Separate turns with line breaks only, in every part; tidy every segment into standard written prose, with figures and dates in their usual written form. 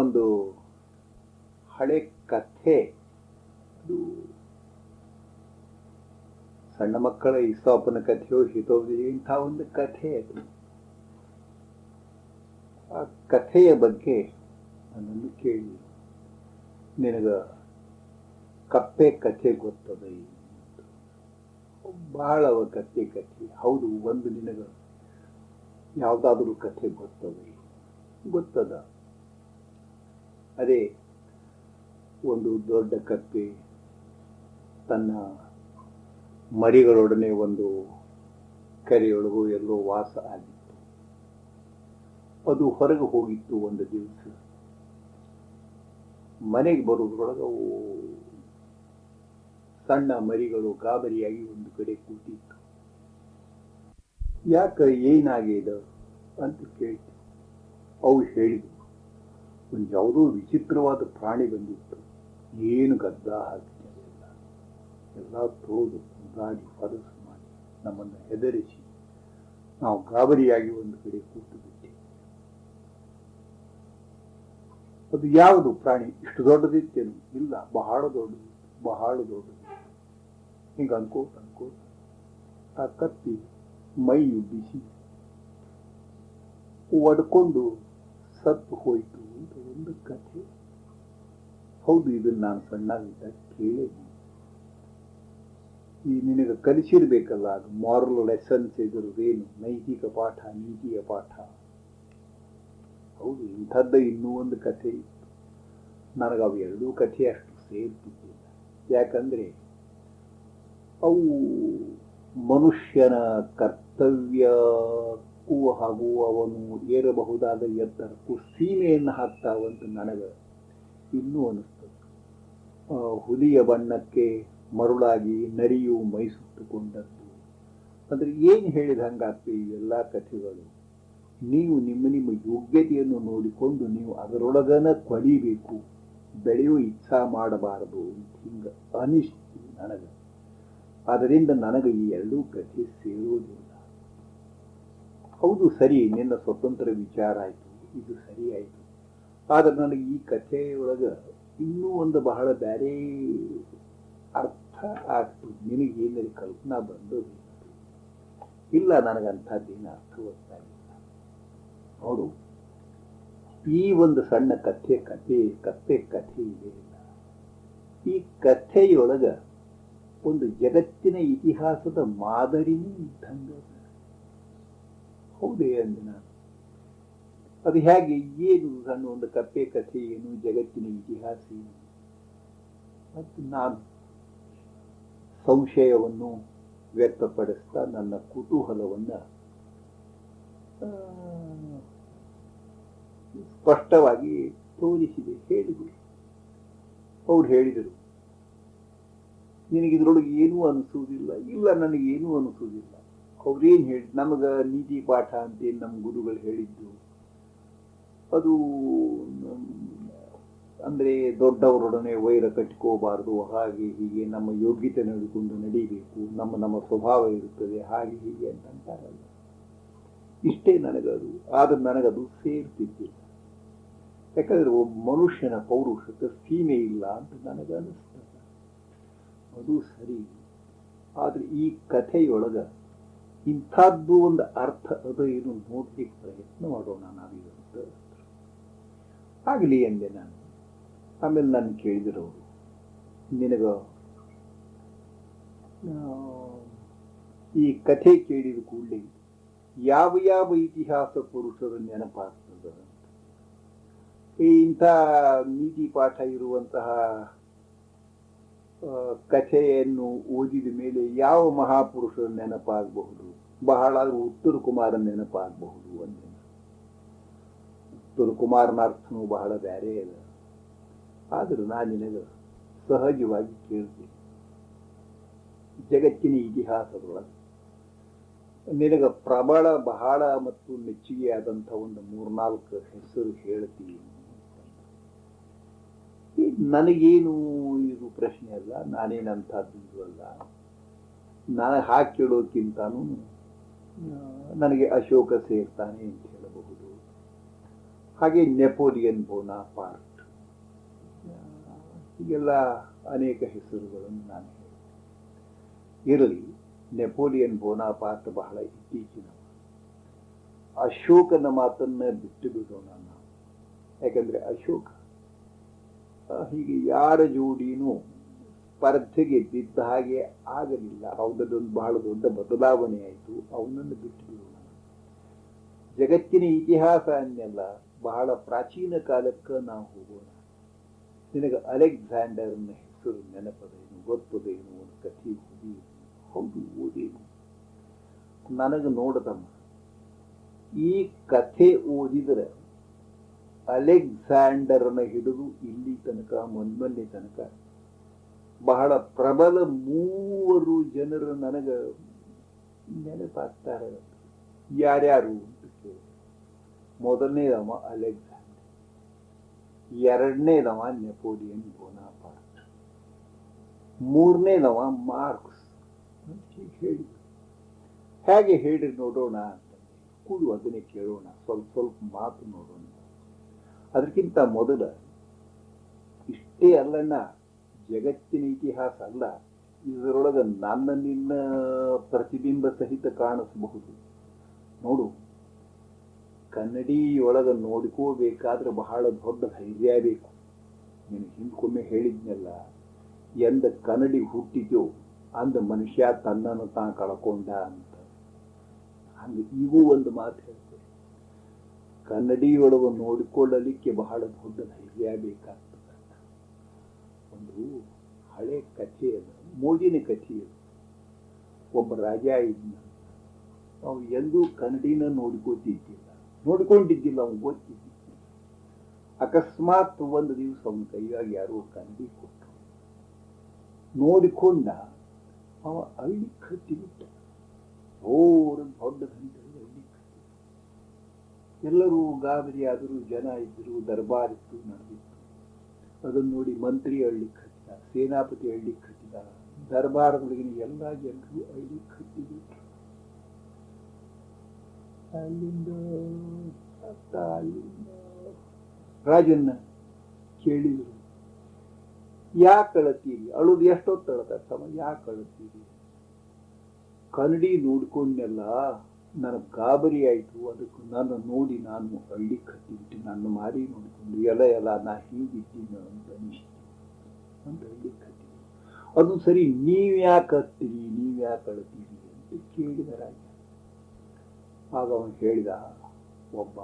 ಒಂದು ಹಳೆ ಕಥೆ. ಅದು ಸಣ್ಣ ಮಕ್ಕಳ ಈಸೋಪನ ಕಥೆಯೋ ಹಿತೋಪದೇಶೋ ಇಂಥ ಒಂದು ಕಥೆ ಅದು. ಆ ಕಥೆಯ ಬಗ್ಗೆ ನನ್ನನ್ನು ಕೇಳಿ, ನಿನಗ ಕಪ್ಪೆ ಕಥೆ ಗೊತ್ತದ? ಬಹಳ ಕಥೆ. ಹೌದು, ಒಂದು ನಿನಗ ಯಾವುದಾದ್ರೂ ಕಥೆ ಗೊತ್ತದ? ಅದೇ ಒಂದು ದೊಡ್ಡ ಕಪ್ಪೆ ತನ್ನ ಮರಿಗಳೊಡನೆ ಒಂದು ಕೆರೆಯೊಳಗೂ ಎಲ್ಲೋ ವಾಸ ಆಗಿತ್ತು. ಅದು ಹೊರಗೆ ಹೋಗಿತ್ತು. ಒಂದು ದಿವಸ ಮನೆಗೆ ಬರೋದ್ರೊಳಗೆ ಅವು ಸಣ್ಣ ಮರಿಗಳು ಗಾಬರಿಯಾಗಿ ಒಂದು ಕಡೆ ಕೂತಿತ್ತು. ಯಾಕೆ, ಏನಾಗಿದೆ ಅಂತ ಕೇಳಿತು. ಅವು ಹೇಳಿದ್ವು, ಒಂದು ಯಾವುದೋ ವಿಚಿತ್ರವಾದ ಪ್ರಾಣಿ ಬಂದಿತ್ತು. ಏನು ಗದ್ದ ಹಾಕಿಲ್ಲ, ಎಲ್ಲ ತೋದು ಗಾಡಿ ಹೊರಸು ಮಾಡಿ ನಮ್ಮನ್ನು ಹೆದರಿಸಿ ನಾವು ಗಾಬರಿಯಾಗಿ ಒಂದು ಕಡೆ ಕೂತು ಬಿಟ್ಟೆ. ಅದು ಯಾವುದು ಪ್ರಾಣಿ? ಇಷ್ಟು ದೊಡ್ಡದಿತ್ತೇನು? ಇಲ್ಲ, ಬಹಳ ದೊಡ್ಡದು. ಹಿಂಗ ಅನ್ಕೋತ ಆ ಕತ್ತಿ ಮೈಯು ಬಿಸಿ ಒಡ್ಕೊಂಡು ಸತ್ತು ಹೋಯಿತು ಅಂತ ಒಂದು ಕಥೆ. ಹೌದು, ಇದನ್ನು ನಾನು ಸಣ್ಣಾಗಿದ್ದಾಗ ಕೇಳಿದ್ದೀನಿ. ಈ ನಿನಗೆ ಕಲಿಸಿರ್ಬೇಕಲ್ಲ, ಅದು ಮಾರಲ್ ಲೆಸನ್ಸ್ ಇದ್ರದ್ದೇನು, ನೈತಿಕ ಪಾಠ, ನೀತಿಯ ಪಾಠ. ಹೌದು, ಇಂಥದ್ದ ಇನ್ನೂ ಒಂದು ಕಥೆ ಇತ್ತು. ನನಗೆ ಅವು ಎರಡೂ ಕಥೆ ಅಷ್ಟು ಸೇರ್ತಿದ್ದಿಲ್ಲ. ಯಾಕಂದ್ರೆ ಅವು ಮನುಷ್ಯನ ಕರ್ತವ್ಯಕ್ಕೂ ಹಾಗೂ ಅವನು ಏರಬಹುದಾದ ಎತ್ತರಕ್ಕೂ ಸೀಮೆಯನ್ನು ಹಾಕ್ತಾವಂತ ನನಗೆ ಇನ್ನೂ ಅನಿಸ್ತದೆ. ಹುಲಿಯ ಬಣ್ಣಕ್ಕೆ ಮರುಳಾಗಿ ನರಿಯು ಮೈ ಸುತ್ತುಕೊಂಡದ್ದು ಅಂದ್ರೆ ಏನು ಹೇಳಿದ ಹಂಗಾಗ್ತದೆ ಈ ಎಲ್ಲ ಕಥೆಗಳು. ನೀವು ನಿಮ್ಮ ಯೋಗ್ಯತೆಯನ್ನು ನೋಡಿಕೊಂಡು ನೀವು ಅದರೊಳಗನ ಕೊಡಿಬೇಕು, ಬೆಳೆಯೋ ಇಚ್ಛಾ ಮಾಡಬಾರದು ಅಂತ ಹಿಂಗ ಅನಿಸ್ತು ನನಗೆ. ಆದ್ದರಿಂದ ನನಗೆ ಈ ಎರಡೂ ಕಥೆ ಸೇರೋದಿಲ್ಲ. ಹೌದು, ಸರಿ, ನಿನ್ನ ಸ್ವತಂತ್ರ ವಿಚಾರ ಆಯಿತು, ಇದು ಸರಿ ಆಯಿತು. ಆದರೆ ನನಗೆ ಈ ಕಥೆಯೊಳಗ ಇನ್ನೂ ಒಂದು ಬಹಳ ಬೇರೆ ಅರ್ಥ ಆಗ್ತು. ನಿನಗೇನಲ್ಲಿ ಕಲ್ಪನಾ ಬಂದೋದು ಇಲ್ಲ, ನನಗಂಥದ್ದೇನು ಅರ್ಥ ಗೊತ್ತಾಗಿಲ್ಲ. ನೋಡು, ಈ ಒಂದು ಸಣ್ಣ ಕಥೆ ಇದೆ. ಈ ಕಥೆಯೊಳಗ ಒಂದು ಜಗತ್ತಿನ ಇತಿಹಾಸದ ಮಾದರಿನೂ ಇದ್ದಂಗ. ಹೌದೇ ಅಂದೆ ನಾನು. ಅದು ಹೇಗೆ, ಏನು ಸಣ್ಣ ಒಂದು ಕಪ್ಪೆ ಕಥೆ ಏನು, ಜಗತ್ತಿನ ಇತಿಹಾಸ ಏನು? ಮತ್ತು ನಾನು ಸಂಶಯವನ್ನು ವ್ಯಕ್ತಪಡಿಸ್ತಾ ನನ್ನ ಕುತೂಹಲವನ್ನು ಸ್ಪಷ್ಟವಾಗಿ ತೋರಿಸಿದೆ, ಹೇಳಿದೆ. ಅವ್ರು ಹೇಳಿದರು, ನಿನಗಿದ್ರೊಳಗೆ ಏನೂ ಅನಿಸುವುದಿಲ್ಲ. ಇಲ್ಲ, ನನಗೇನೂ ಅನಿಸುವುದಿಲ್ಲ. ಅವ್ರೇನು ಹೇಳಿ, ನಮಗ ನೀತಿ ಪಾಠ ಅಂತೇನು ನಮ್ಮ ಗುರುಗಳು ಹೇಳಿದ್ದು, ಅದು ಅಂದ್ರೆ ದೊಡ್ಡವರೊಡನೆ ವೈರ ಕಟ್ಟಿಕೋಬಾರ್ದು, ಹಾಗೆ ಹೀಗೆ ನಮ್ಮ ಯೋಗ್ಯತೆ ನಡೆದುಕೊಂಡು ನಡೀಬೇಕು, ನಮ್ಮ ಸ್ವಭಾವ ಇರುತ್ತದೆ, ಹಾಗೆ ಹೀಗೆ ಅಂತಾರಲ್ಲ. ಇಷ್ಟೇ ನನಗದು. ಆದ್ರೆ ನನಗದು ಸೇರ್ತಿದ್ದಿಲ್ಲ. ಯಾಕಂದ್ರೆ ಒಬ್ಬ ಮನುಷ್ಯನ ಪೌರುಷಕ್ಕೆ ಸೀಮೆ ಇಲ್ಲ ಅಂತ ನನಗನ್ನಿಸ್ತದೆ. ಅದು ಸರಿ. ಆದ್ರೆ ಈ ಕಥೆಯೊಳಗ ಇಂಥದ್ದು ಒಂದು ಅರ್ಥ ಅದು ಏನು ನೋಡ್ಲಿಕ್ಕೆ ಪ್ರಯತ್ನ ಮಾಡೋಣ ನಾವಿದಂತ ಆಗಲಿ ಎಂದೆ ನಾನು. ಆಮೇಲೆ ನಾನು ಕೇಳಿದಿರೋರು, ನಿನಗ ಈ ಕಥೆ ಕೇಳಿದ ಕೂಡಲೇ ಯಾವ ಇತಿಹಾಸ ಪುರುಷರು ನೆನಪಾಗ್ತದ ಅಂತ. ಇಂಥ ನೀತಿ ಪಾಠ ಇರುವಂತಹ ಕಥೆಯನ್ನು ಓದಿದ ಮೇಲೆ ಯಾವ ಮಹಾಪುರುಷರ ನೆನಪಾಗಬಹುದು? ಬಹಳ ಉತ್ತರ ಕುಮಾರನ ನೆನಪಾಗಬಹುದು. ಒಂದಿನ ಉತ್ತರ ಕುಮಾರನ ಅರ್ಥನೂ ಬಹಳ ಬೇರೆ ಅದ. ಆದರೂ ನಾನು ನಿನಗೆ ಸಹಜವಾಗಿ ಕೇಳ್ತೀನಿ, ಜಗತ್ತಿನ ಇತಿಹಾಸದೊಳಗೆ ನಿನಗ ಪ್ರಬಲ ಬಹಳ ಮತ್ತು ಮೆಚ್ಚುಗೆಯಾದಂಥ ಒಂದು 3-4 ಹೆಸರು ಹೇಳ್ತೀವಿ. ನನಗೇನು ಇದು ಪ್ರಶ್ನೆ ಅಲ್ಲ, ನಾನೇನಂತದ್ದು ಅಲ್ಲ. ನನಗೆ ಹಾಕಿ ಕೇಳೋಕ್ಕಿಂತಾನು ನನಗೆ ಅಶೋಕ ಸೇರ್ತಾನೆ ಅಂತ ಹೇಳಬಹುದು. ಹಾಗೆ ನೆಪೋಲಿಯನ್ ಬೋನಾಪಾರ್ಟ್, ಹೀಗೆಲ್ಲ ಅನೇಕ ಹೆಸರುಗಳನ್ನು ನಾನು ಹೇಳಿದೆ. ಇರಲಿ, ನೆಪೋಲಿಯನ್ ಬೋನಾಪಾರ್ಟ್ ಬಹಳ ಇತ್ತೀಚಿನ. ಅಶೋಕನ ಮಾತನ್ನ ಬಿಟ್ಟು ಬಿಡೋಣ ನಾವು. ಯಾಕಂದ್ರೆ ಅಶೋಕ ಹೀಗೆ ಯಾರ ಜೋಡಿನೂ ಸ್ಪರ್ಧೆಗೆ ಬಿದ್ದ ಹಾಗೆ ಆಗಲಿಲ್ಲ. ಅವನದೊಂದು ಬಹಳ ದೊಡ್ಡ ಬದಲಾವಣೆ ಆಯಿತು. ಅವನನ್ನು ಬಿಟ್ಟು ಬಿಡೋಣ. ಜಗತ್ತಿನ ಇತಿಹಾಸ ಅನ್ನೆಲ್ಲ ಬಹಳ ಪ್ರಾಚೀನ ಕಾಲಕ್ಕೆ ನಾವು ಹೋಗೋಣ. ನಿನಗೆ ಅಲೆಕ್ಸಾಂಡರ್ನ ಹೆಸರು ನೆನಪದೇನು, ಗೊತ್ತದೇನು, ಒಂದು ಕಥೆ ಓದಿ? ಹೌದು, ಓದೇನು. ನನಗೆ ನೋಡದಮ್ಮ, ಈ ಕಥೆ ಓದಿದರೆ ಅಲೆಕ್ಸಾಂಡರ್ನ ಹಿಡಿದು ಇಲ್ಲಿ ತನಕ, ಮೊನ್ನೆ ತನಕ ಬಹಳ ಪ್ರಬಲ 3 ಜನರು ನನಗೆ ನೆನಪಾಗ್ತಾರೆ. ಯಾರ್ಯಾರು ಅಂತ ಕೇಳಿ, ಮೊದಲನೇದವ ಅಲೆಕ್ಸಾಂಡರ್, ಎರಡನೇದವ ನೆಪೋಲಿಯನ್ ಬೋನಾಪಾರ್ಟ್, ಮೂರನೇದವ ಮಾರ್ಕ್ಸ್ ಹೇಳಿದ್ರು. ಹೇಗೆ ಹೇಳಿ ನೋಡೋಣ ಅಂತಂದ್ರೆ, ಕೂಡು ಅದನ್ನೇ ಕೇಳೋಣ, ಸ್ವಲ್ಪ ಮಾತು ನೋಡೋಣ. ಅದಕ್ಕಿಂತ ಮೊದಲ ಇಷ್ಟೇ ಅಲ್ಲಣ್ಣ, ಜಗತ್ತಿನ ಇತಿಹಾಸ ಅಲ್ಲ, ಇದರೊಳಗೆ ನನ್ನ ನಿನ್ನ ಪ್ರತಿಬಿಂಬ ಸಹಿತ ಕಾಣಿಸಬಹುದು. ನೋಡು, ಕನ್ನಡಿಯೊಳಗೆ ನೋಡ್ಕೋಬೇಕಾದ್ರೆ ಬಹಳ ದೊಡ್ಡ ಧೈರ್ಯ ಬೇಕು. ನೀನು ಹಿಂದ್ಕೊಮ್ಮೆ ಹೇಳಿದ್ನಲ್ಲ, ಎಂದ ಕನ್ನಡಿ ಹುಟ್ಟಿದ್ಯೋ ಅಂದ ಮನುಷ್ಯ ತನ್ನನ್ನು ತಾ ಕಳ್ಕೊಂಡ ಅಂತ. ಹಂಗೆ ಈಗೂ ಒಂದು ಮಾತು ಹೇಳ್ತೇವೆ, ಕನ್ನಡಿಯೊಳಗೆ ನೋಡಿಕೊಳ್ಳಲಿಕ್ಕೆ ಬಹಳ ದೊಡ್ಡ ಧೈರ್ಯ ಬೇಕಾಗ್ತದೆ. ಒಂದು ಹಳೆ ಕಥೆ ಅದು, ಮೋಜಿನ ಕಥೆ ಅದು. ಒಬ್ಬ ರಾಜ ಇದ್ನ, ಅವನು ಎಂದೂ ಕನ್ನಡಿನ ನೋಡಿಕೊಂಡಿದ್ದಿಲ್ಲ, ಅವನು ಗೊತ್ತಿದ್ದಿಲ್ಲ. ಅಕಸ್ಮಾತ್ ಒಂದು ದಿವಸ ಅವನ ಕೈಯಾಗಿ ಯಾರೋ ಕನ್ನಡಿ ಕೊಟ್ಟರು. ನೋಡಿಕೊಂಡ ಅವ ಅಳ್ಳಿ ಕಟ್ಟಿಬಿಟ್ಟ. ದೊಡ್ಡ ಗಂಟಲು ಅಳ್ಳಿ ಕಟ್ಟಿ. ಎಲ್ಲರೂ ಗಾಬರಿ ಆದರೂ, ಜನ ಇದ್ದರು, ದರ್ಬಾರ್ ಇತ್ತು, ನಡೆದಿತ್ತು. ಅದನ್ನು ನೋಡಿ ಮಂತ್ರಿ ಹಳ್ಳಿ ಕಟ್ಟಿದ, ಸೇನಾಪತಿ ಹಳ್ಳಿ ಕಟ್ಟಿದ, ದರ್ಬಾರದೊಳಗಿನ ಎಲ್ಲ ಜನರು ಹಳ್ಳಿ ಕಟ್ಟಿಬಿಟ್ರು. ಅಲ್ಲಿಂದ ರಾಜನ್ನ ಕೇಳಿದ್ರು, ಯಾಕೆ ಅಳತೀರಿ? ಅಳುದು ಎಷ್ಟೊತ್ತು ಅಳತಮ್ಮ, ಯಾಕೆ ಅಳತೀರಿ? ಕನ್ನಡಿ ನೋಡ್ಕೊಂಡೆಲ್ಲ ನನಗೆ ಗಾಬರಿ ಆಯಿತು, ಅದಕ್ಕೆ ನನ್ನ ನೋಡಿ ನಾನು ಹಳ್ಳಿ ಕಟ್ಟಿಬಿಟ್ಟು ನನ್ನ ಮಾರಿ ನೋಡಿಕೊಂಡು ಎಲ್ಲ ನಾ ಹೀಗಿದ್ದೀನಿ ಅಂತ ಅನಿಸ್ತು ಅಂತ ಹಳ್ಳಿ ಕಟ್ಟಿದ್ವಿ. ಅದು ಸರಿ, ನೀವ್ಯಾಕೆ ಹತ್ತೀರಿ, ನೀವ್ಯಾಕೆ ಅಳ್ತೀರಿ ಅಂತ ಕೇಳಿದ ರಾಜ. ಆಗ ಅವನು ಹೇಳಿದ, ಒಬ್ಬ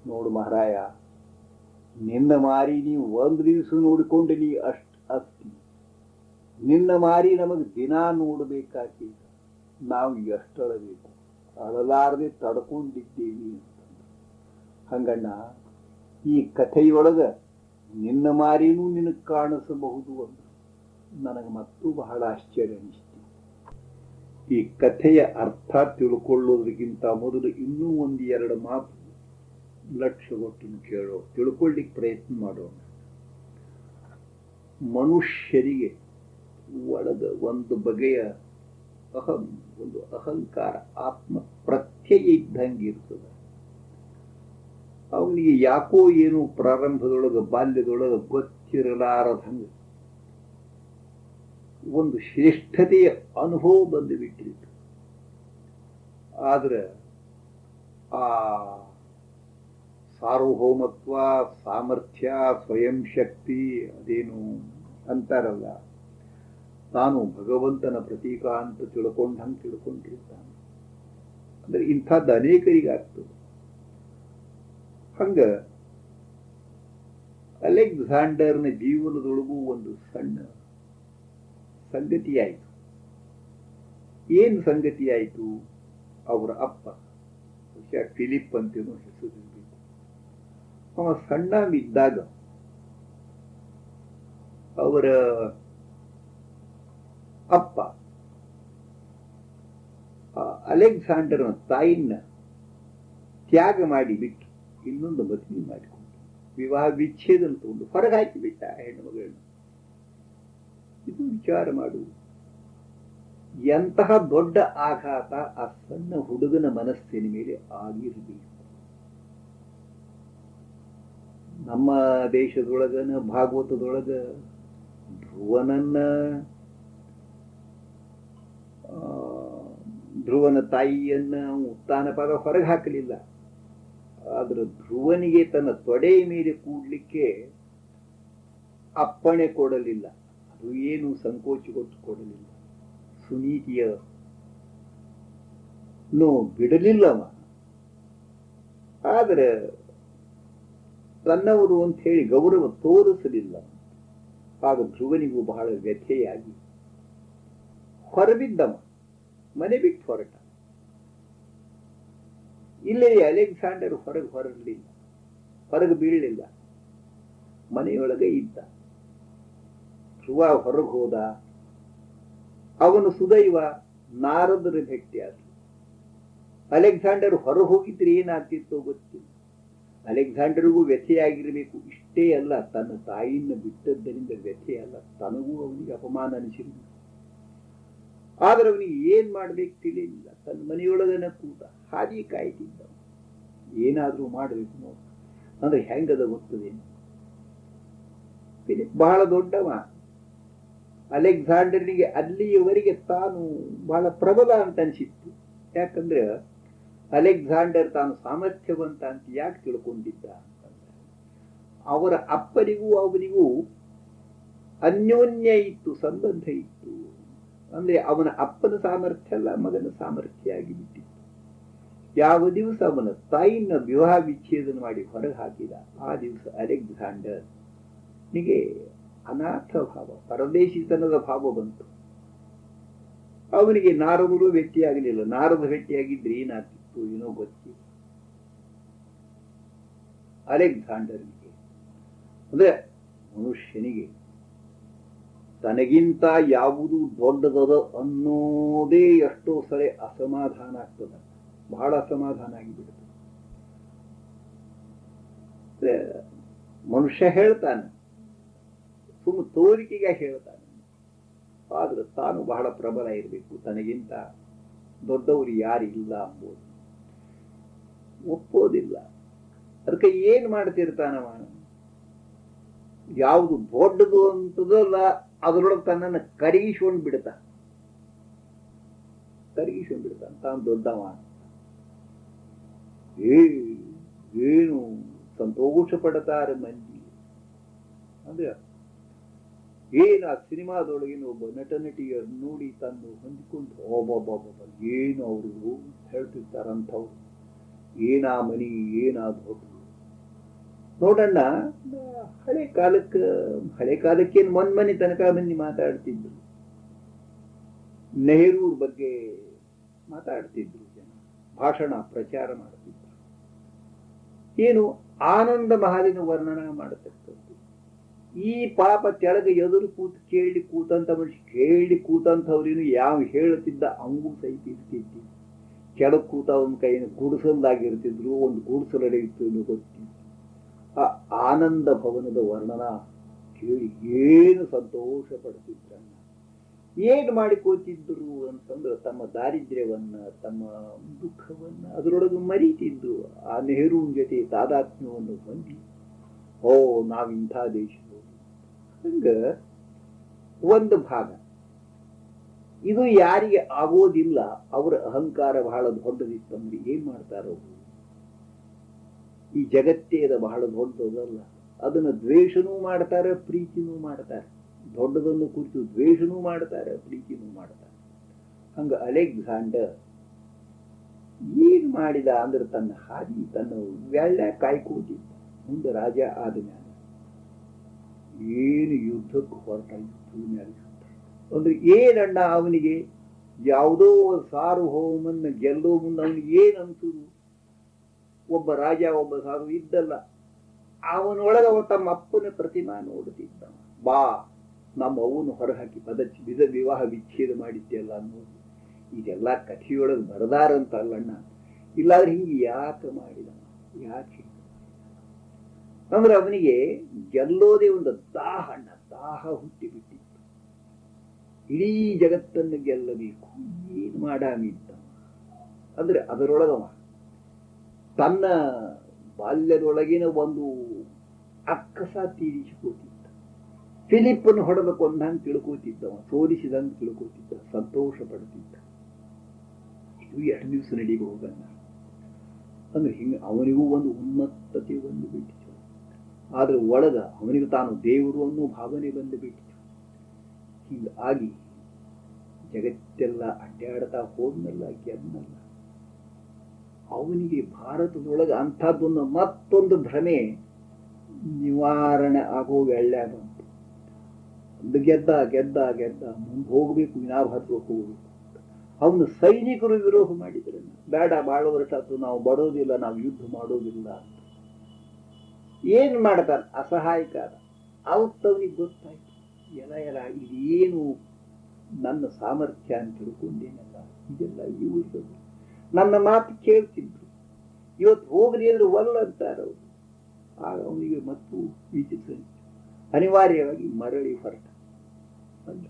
ನೋಡು ಮಹಾರಾಯ, ನಿನ್ನ ಮಾರಿ ನೀವು ಒಂದು ದಿವಸ ನೋಡಿಕೊಂಡು ನೀ ಅಷ್ಟು ಹತ್ತಿ, ನಿನ್ನ ಮಾರಿ ನಮಗೆ ದಿನ ನೋಡಬೇಕಾಗಿ ನಾವು ಎಷ್ಟು ಅಳಬೇಕು, ಅಳಲಾರದೆ ತಡ್ಕೊಂಡಿದ್ದೀವಿ ಅಂತಂದು. ಹಂಗಣ್ಣ, ಈ ಕಥೆಯೊಳಗ ನಿನ್ನ ಮಾರಿನೂ ನಿನಗೆ ಕಾಣಿಸಬಹುದು ಅಂತ ನನಗೆ ಮತ್ತೂ ಬಹಳ ಆಶ್ಚರ್ಯ ಅನಿಸ್ತು. ಈ ಕಥೆಯ ಅರ್ಥ ತಿಳ್ಕೊಳ್ಳೋದಕ್ಕಿಂತ ಮೊದಲು ಇನ್ನೂ 1-2 ಮಾತು ಲಕ್ಷ್ಯಗೊಟ್ಟು ತಿಳ್ಕೊಳ್ಳಿಕ್ಕೆ ಪ್ರಯತ್ನ ಮಾಡೋಣ. ಮನುಷ್ಯರಿಗೆ ಒಳಗ ಒಂದು ಬಗೆಯ ಒಂದು ಅಹಂಕಾರ, ಆತ್ಮ ಪ್ರತ್ಯಯ ಇದ್ದಂಗೆ ಇರ್ತದೆ. ಅವನಿಗೆ ಯಾಕೋ ಏನು ಪ್ರಾರಂಭದೊಳಗೆ, ಬಾಲ್ಯದೊಳಗೆ ಗೊತ್ತಿರಲಾರದಂಗೆ ಒಂದು ಶ್ರೇಷ್ಠತೆಯ ಅನುಭವ ಬಂದು ಬಿಟ್ಟಿತ್ತು. ಆದ್ರೆ ಆ ಸಾರ್ವಭೌಮತ್ವ, ಸಾಮರ್ಥ್ಯ, ಸ್ವಯಂ ಶಕ್ತಿ, ಅದೇನು ಅಂತಾರಲ್ಲ, ತಾನು ಭಗವಂತನ ಪ್ರತೀಕ ಅಂತ ತಿಳ್ಕೊಂಡಂಗೆ ತಿಳ್ಕೊಂಡಿರ್ತಾನೆ. ಅಂದ್ರೆ ಇಂಥದ್ದು ಅನೇಕರಿಗಾಗ್ತದೆ. ಹಂಗ ಅಲೆಕ್ಸಾಂಡರ್ನ ಜೀವನದೊಳಗೂ ಒಂದು ಸಣ್ಣ ಸಂಗತಿಯಾಯಿತು. ಏನು ಸಂಗತಿಯಾಯಿತು? ಅವರ ಅಪ್ಪ, ಫಿಲಿಪ್ ಅಂತೇನೋ ಹೆಸರಿರಬೇಕು, ಅವ ಸಣ್ಣವಿದ್ದಾಗ ಅವರ ಅಪ್ಪ ಅಲೆಕ್ಸಾಂಡರ್ನ ತಾಯಿನ ತ್ಯಾಗ ಮಾಡಿಬಿಟ್ಟು ಇನ್ನೊಂದು ಮದುವೆ ಮಾಡಿಕೊಂಡು ವಿವಾಹ ವಿಚ್ಛೇದನ ತಗೊಂಡು ಹೊರಗೆ ಹಾಕಿಬಿಟ್ಟ ಹೆಣ್ಣು ಮಗಳನ್ನು. ಇದು ವಿಚಾರ ಮಾಡು, ಎಂತಹ ದೊಡ್ಡ ಆಘಾತ ಆ ಸಣ್ಣ ಹುಡುಗನ ಮನಸ್ಸಿನ ಮೇಲೆ ಆಗಿರಬೇಕು. ನಮ್ಮ ದೇಶದೊಳಗನ ಭಾಗವತದೊಳಗ ಧ್ರುವನನ್ನ ಧ್ರುವನ ತಾಯಿಯನ್ನ ಉತ್ತಾನಪಾದ ಹೊರಗೆ ಹಾಕಲಿಲ್ಲ. ಆದ್ರೆ ಧ್ರುವನಿಗೆ ತನ್ನ ತೊಡೆ ಮೇಲೆ ಕೂಡ್ಲಿಕ್ಕೆ ಅಪ್ಪಣೆ ಕೊಡಲಿಲ್ಲ. ಅದು ಏನು ಸಂಕೋಚ ಕೊಡಲಿಲ್ಲ. ಸುನೀತಿಯ ಬಿಡಲಿಲ್ಲವ. ಆದ್ರೆ ತನ್ನವರು ಅಂತ ಹೇಳಿ ಗೌರವ ತೋರಿಸಲಿಲ್ಲ. ಆಗ ಧ್ರುವನಿಗೂ ಬಹಳ ವ್ಯಥೆಯಾಗಿ ಹೊರಬಿದ್ದವ, ಮನೆ ಬಿಟ್ಟು ಹೊರಟ. ಇಲ್ಲೇ ಅಲೆಕ್ಸಾಂಡರ್ ಹೊರಗಲಿಲ್ಲ, ಹೊರಗೆ ಬೀಳಲಿಲ್ಲ, ಮನೆಯೊಳಗೆ ಇದ್ದ. ಧ್ರುವ ಹೊರಗೆ ಹೋದ. ಅವನು ಸುದೈವ ನಾರದರ ಭೇಟಿಯಾದ. ಅಲೆಕ್ಸಾಂಡರ್ ಹೊರಗೆ ಹೋಗಿದ್ರೆ ಏನಾಗ್ತಿತ್ತೋ ಗೊತ್ತಿಲ್ಲ. ಅಲೆಕ್ಸಾಂಡರ್ಗೂ ವ್ಯಥೆಯಾಗಿರಬೇಕು. ಇಷ್ಟೇ ಅಲ್ಲ, ತನ್ನ ತಾಯಿಯನ್ನು ಬಿಟ್ಟದ್ದರಿಂದ ವ್ಯಥೆ ಅಲ್ಲ, ತನಗೂ ಅವನಿಗೆ ಅಪಮಾನ ಅನಿಸಿರಬೇಕು. ಆದ್ರೆ ಅವನಿಗೆ ಏನ್ ಮಾಡ್ಬೇಕು ತಿಳಿಯಲಿಲ್ಲ. ತನ್ನ ಮನೆಯೊಳಗನ ಕೂತ ಹಾದಿ ಕಾಯ್ತಿದ್ದ. ಏನಾದ್ರೂ ಮಾಡ್ಬೇಕು ನೋಡು ಅಂದ್ರೆ ಹೆಂಗದ ಗೊತ್ತದೇನು. ಫಿಲಿಪ್ ಬಹಳ ದೊಡ್ಡವ. ಅಲೆಕ್ಸಾಂಡರ್ನಿಗೆ ಅಲ್ಲಿಯವರೆಗೆ ತಾನು ಬಹಳ ಪ್ರಬಲ ಅಂತ ಅನಿಸಿತ್ತು. ಯಾಕಂದ್ರೆ ಅಲೆಕ್ಸಾಂಡರ್ ತಾನು ಸಾಮರ್ಥ್ಯವಂತ ಅಂತ ಯಾಕೆ ತಿಳ್ಕೊಂಡಿದ್ದ ಅಂತಂದ್ರೆ ಅವರ ಅಪ್ಪನಿಗೂ ಅವನಿಗೂ ಅನ್ಯೋನ್ಯ ಇತ್ತು, ಸಂಬಂಧ ಇತ್ತು. ಅಂದ್ರೆ ಅವನ ಅಪ್ಪನ ಸಾಮರ್ಥ್ಯ ಅಲ್ಲ, ಮಗನ ಸಾಮರ್ಥ್ಯ ಆಗಿಬಿಟ್ಟಿತ್ತು. ಯಾವ ದಿವಸ ಅವನ ತಾಯಿನ ವಿವಾಹ ವಿಚ್ಛೇದನ ಮಾಡಿ ಹೊರಗೆ ಹಾಕಿದ, ಆ ದಿವಸ ಅಲೆಕ್ಸಾಂಡರ್ ನಿಗೆ ಅನಾಥ ಭಾವ, ಪರದೇಶಿತನದ ಭಾವ ಬಂತು. ಅವನಿಗೆ ನಾರದರು ಭೇಟಿಯಾಗಲಿಲ್ಲ. ನಾರದ ಭೇಟಿಯಾಗಿದ್ರೆ ಏನಾಗ್ತಿತ್ತು ಏನೋ ಗೊತ್ತಿಲ್ಲ. ಅಲೆಕ್ಸಾಂಡರ್ನಿಗೆ ಅಂದ್ರೆ ಮನುಷ್ಯನಿಗೆ ತನಗಿಂತ ಯಾವುದು ದೊಡ್ಡದದ ಅನ್ನೋದೇ ಎಷ್ಟೋ ಸರಿ ಅಸಮಾಧಾನ ಆಗ್ತದ, ಬಹಳ ಅಸಮಾಧಾನ ಆಗಿಬಿಡುತ್ತೆ. ಮನುಷ್ಯ ಹೇಳ್ತಾನೆ, ಸುಮ್ಮ ತೋರಿಕೆಗೆ ಹೇಳ್ತಾನೆ. ಆದ್ರೆ ತಾನು ಬಹಳ ಪ್ರಬಲ ಇರಬೇಕು, ತನಗಿಂತ ದೊಡ್ಡವರು ಯಾರಿಲ್ಲ ಅಂಬೋದು ಒಪ್ಪೋದಿಲ್ಲ. ಅದಕ್ಕೆ ಏನ್ ಮಾಡ್ತಿರ್ತಾನವ, ಯಾವುದು ದೊಡ್ಡದು ಅಂತದಲ್ಲ ಅದರೊಳಗೆ ತನ್ನನ್ನು ಕರಗಿಸ್ಕೊಂಡು ಬಿಡ್ತಾನೆ. ತಾನು ದೊಡ್ಡವ. ಏನು ಸಂತೋಷ ಪಡ್ತಾರೆ ಮಂದಿ ಅಂದ್ರೆ ಏನು ಆ ಸಿನಿಮಾದೊಳಗಿನ ಒಬ್ಬ ನಟ ನಟಿಯರು ನೋಡಿ ತಂದು ಹೊಂದಿಕೊಂಡು ಒಬ್ಬೊಬ್ಬೊಬ್ಬ ಏನು ಅವರು ಹೇಳ್ತಿರ್ತಾರಂಥವ್ರು, ಏನಾ ಮನಿ ಏನಾ ದೊಡ್ಡದು. ನೋಡಣ್ಣ, ಹಳೆ ಕಾಲಕ್ಕೇನು ಮೊನ್ಮನೆ ತನಕ ಮಂದಿ ಮಾತಾಡ್ತಿದ್ರು, ನೆಹರು ಬಗ್ಗೆ ಮಾತಾಡ್ತಿದ್ರು, ಜನ ಭಾಷಣ ಪ್ರಚಾರ ಮಾಡ್ತಿದ್ರು. ಏನು ಆನಂದ ಮಹಲಿನ ವರ್ಣನ ಮಾಡತಕ್ಕದ್ದು. ಈ ಪಾಪ ತೆಳಗ ಎದುರು ಕೂತಂತ ಮನುಷ್ಯ ಕೇಳಿ ಕೂತಂಥವ್ರೇನು ಯಾವ ಹೇಳುತ್ತಿದ್ದ ಅವಂಗೂ ಸಹಿತ ಇರ್ತಿದ್ವಿ. ಕೆಳಗೆ ಕೂತ ಅವನ ಕೈಯನ್ನು ಗುಡಿಸಲ್ದಾಗಿರ್ತಿದ್ರು, ಒಂದು ಗುಡಿಸಲಡೆಯಿತ್ತು ಗೊತ್ತಿತ್ತು. ಆ ಆನಂದ ಭವನದ ವರ್ಣನ ಕೇಳಿ ಏನು ಸಂತೋಷ ಪಡ್ತಿದ್ರನ್ನ. ಏನ್ ಮಾಡಿಕೋತಿದ್ರು ಅಂತಂದ್ರೆ ತಮ್ಮ ದಾರಿದ್ರ್ಯವನ್ನ, ತಮ್ಮ ದುಃಖವನ್ನ ಅದರೊಳಗೆ ಮರೀತಿದ್ರು. ಆ ನೆಹರೂನ್ ಜೊತೆ ತಾದಾತ್ಮ್ಯವನ್ನು ಹೊಂದಿ, ಓ ನಾವಿಂಥ ದೇಶದವರು. ಹಂಗ ಒಂದು ಭಾಗ ಇದು ಯಾರಿಗೆ ಆಗೋದಿಲ್ಲ, ಅವರ ಅಹಂಕಾರ ಬಹಳ ದೊಡ್ಡದಿತ್ತಂದ್ರೆ ಏನ್ ಮಾಡ್ತಾರೋ, ಈ ಜಗತ್ತೇದ ಬಹಳ ದೊಡ್ಡದಲ್ಲ, ಅದನ್ನ ದ್ವೇಷನೂ ಮಾಡ್ತಾರೆ, ಪ್ರೀತಿನೂ ಮಾಡ್ತಾರೆ. ದೊಡ್ಡದನ್ನು ಕುರಿತು ದ್ವೇಷನೂ ಮಾಡ್ತಾರೆ, ಪ್ರೀತಿನೂ ಮಾಡ್ತಾರೆ. ಹಂಗ ಅಲೆಕ್ಸಾಂಡರ್ ಏನ್ ಮಾಡಿದ ಅಂದ್ರೆ ತನ್ನ ಹಾದಿ, ತನ್ನ ವ್ಯಾಳ್ಯ ಕಾಯ್ಕೋತಿದ್ದ. ಮುಂದೆ ರಾಜ ಆದ್ಮ್ಯಾಲ ಏನು ಯುದ್ಧಕ್ಕೆ ಹೊರಟ ಅಂದ್ರೆ ಏನಣ್ಣ, ಅವನಿಗೆ ಯಾವುದೋ ಸಾರ್ವಭೌಮನ್ನ ಗೆಲ್ಲೋ ಮುಂದೆ ಅವನಿಗೆ ಏನ್ ಅನ್ಸುದು, ಒಬ್ಬ ರಾಜ ಒಬ್ಬ ಸಾರು ಇದ್ದಲ್ಲ, ಅವನೊಳಗ ತಮ್ಮ ಅಪ್ಪನ ಪ್ರತಿಮಾ ನೋಡುತ್ತಿದ್ದ. ಬಾ ನಮ್ಮ ಅವನು ಹೊರಹಾಕಿ ಬಿದ ವಿವಾಹ ವಿಚ್ಛೇದ ಮಾಡಿದ್ದೆಲ್ಲ ಅನ್ನೋದು ಇದೆಲ್ಲ ಕಥೆಯೊಳಗೆ ಬರದಾರಂತ ಅಲ್ಲಣ್ಣ. ಇಲ್ಲಾದ್ರೆ ಹಿಂಗೆ ಯಾಕೆ ಮಾಡಿದ, ಯಾಕೆ ಅಂದ್ರೆ ಅವನಿಗೆ ಗೆಲ್ಲೋದೇ ಒಂದು ದಾಹ ಹುಟ್ಟಿಬಿಟ್ಟಿತ್ತು. ಇಡೀ ಜಗತ್ತನ್ನು ಗೆಲ್ಲಬೇಕು, ಏನು ಮಾಡಾಮಿದ್ದ ಅಂದ್ರೆ ಅದರೊಳಗವ ತನ್ನ ಬಾಲ್ಯದೊಳಗಿನ ಒಂದು ಅಕ್ಕಸ ತೀರಿಸಿಕೋತಿದ್ದ. ಫಿಲಿಪ್ಪನ್ನು ಹೊಡೆದ ಕೊಂದಂಗೆ ತಿಳ್ಕೋತಿದ್ದವ, ಸೋಲಿಸಿದಂಗೆ ತಿಳ್ಕೋತಿದ್ದ, ಸಂತೋಷ ಪಡ್ತಿದ್ದ. ಇದು 2 ದಿವಸ ನಡಿಬಹುದನ್ನ ಅಂದ್ರೆ ಹಿಂಗೆ ಅವನಿಗೂ ಒಂದು ಉನ್ಮತ್ತತೆ ಬಂದು ಬಿಟ್ಟಿತು. ಆದ್ರೆ ಒಳಗ ಅವನಿಗೆ ತಾನು ದೇವರು ಅನ್ನೋ ಭಾವನೆ ಬಂದು ಬಿಟ್ಟಿತು. ಹೀಗಾಗಿ ಜಗತ್ತೆಲ್ಲ ಅಡ್ಡಾಡ್ತಾ ಹೋದ್ನಲ್ಲ, ಗೆದ್ನಲ್ಲ. ಅವನಿಗೆ ಭಾರತದೊಳಗೆ ಅಂಥದ್ದೊಂದು ಮತ್ತೊಂದು ಭ್ರಮೆ ನಿವಾರಣೆ ಆಗೋ ವೇಳೆ ಬಂತು. ಒಂದು ಗೆದ್ದ ಗೆದ್ದ ಗೆದ್ದ ಮುಂದೆ ಹೋಗ್ಬೇಕು, ವಿನಾಭಾರತಕ್ಕೆ ಹೋಗ್ಬೇಕು. ಅವನು ಸೈನಿಕರು ವಿರೋಧ ಮಾಡಿದ್ರೆ, ಬೇಡ ಬಹಳ ವರ್ಷ ಆಯ್ತು, ನಾವು ಬಡೋದಿಲ್ಲ, ನಾವು ಯುದ್ಧ ಮಾಡೋದಿಲ್ಲ ಅಂತ. ಏನ್ ಮಾಡ್ತಾರ ಅಸಹಾಯಕಾರ. ಅವತ್ತವನಿಗೆ ಗೊತ್ತಾಯ್ತು, ಎಲ್ಲ ಇದೇನು ನನ್ನ ಸಾಮರ್ಥ್ಯ ಅಂತ ತಿಳ್ಕೊಂಡೇನಲ್ಲ, ಇದೆಲ್ಲ ಇವ್ರದ್ದು. ನನ್ನ ಮಾತು ಕೇಳ್ತಿದ್ರು, ಇವತ್ತು ಹೋಗ್ರಿ ಅಂದ್ರೆ ಒಲ್ಲ ಅಂತಾರ ಅವರು. ಆಗ ಅವನಿಗೆ ಮತ್ತು ವಿಚಿತ್ರ ಅನಿವಾರ್ಯವಾಗಿ ಮರಳಿ ಹೊರಟ. ಅಲ್ಲ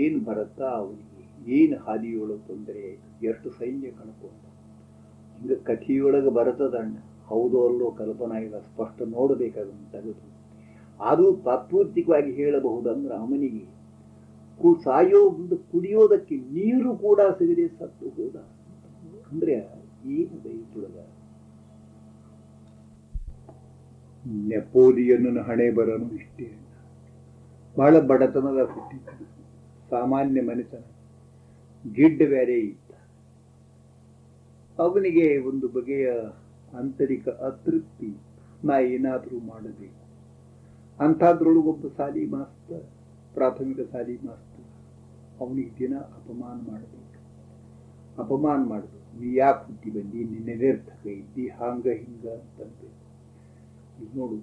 ಏನು ಬರುತ್ತಾ ಅವನಿಗೆ, ಏನು ಹಾದಿಯೊಳಗೆ ತೊಂದರೆ ಆಯ್ತು, ಎಷ್ಟು ಸೈನ್ಯ ಕಳ್ಕೊಂಡ. ಹಿಂಗ ಕಥೆಯೊಳಗೆ ಬರ್ತದಣ್ಣ, ಹೌದೋ ಅಲ್ಲೋ ಕಲ್ಪನಾ ಇಲ್ಲ, ಸ್ಪಷ್ಟ ನೋಡಬೇಕಾದನ್ನು ತೆಗೆದು. ಅದು ತಾತ್ವಿಕವಾಗಿ ಹೇಳಬಹುದಂದ್ರೆ ಅವನಿಗೆ ಸಾಯೋ ಮುಂದೆ ಕುಡಿಯೋದಕ್ಕೆ ನೀರು ಕೂಡ ಸಿಗದೆ ಸತ್ತು ಹೋದ. ಅಂದ್ರೆ ಏನು ದೈತೊಳಗ ನೆಪೋಲಿಯನ್ನ ಹಣೆ ಬರನು ಇಷ್ಟೇ. ಬಹಳ ಬಡತನದ ಹುಟ್ಟಿದ್ದು, ಸಾಮಾನ್ಯ ಮನುಷ್ಯನ, ಗಿಡ್ಡ ಬೇರೆ ಇದ್ದ. ಅವನಿಗೆ ಒಂದು ಬಗೆಯ ಆಂತರಿಕ ಅತೃಪ್ತಿ, ನಾ ಏನಾದರೂ ಮಾಡಬೇಕು. ಅಂಥದ್ರೊಳಗೊಬ್ಬ ಶಾಲಿ ಮಾಸ್ತರ್, ಪ್ರಾಥಮಿಕ ಶಾಲಿ ಮಾಸ್ತರ್, ಅವನಿಗೆ ದಿನ ಅಪಮಾನ ಮಾಡಬೇಕು. ಅಪಮಾನ ಮಾಡುದು, ನೀ ಯಾಕೆ ಹುಟ್ಟಿ ಬಂದಿ, ನಿನ್ನೆ ನಿರರ್ಥಕ ಇದ್ದಿ, ಹಾಂಗ ಹಿಂಗ ಅಂತಂತೆ. ಈಗ ನೋಡು,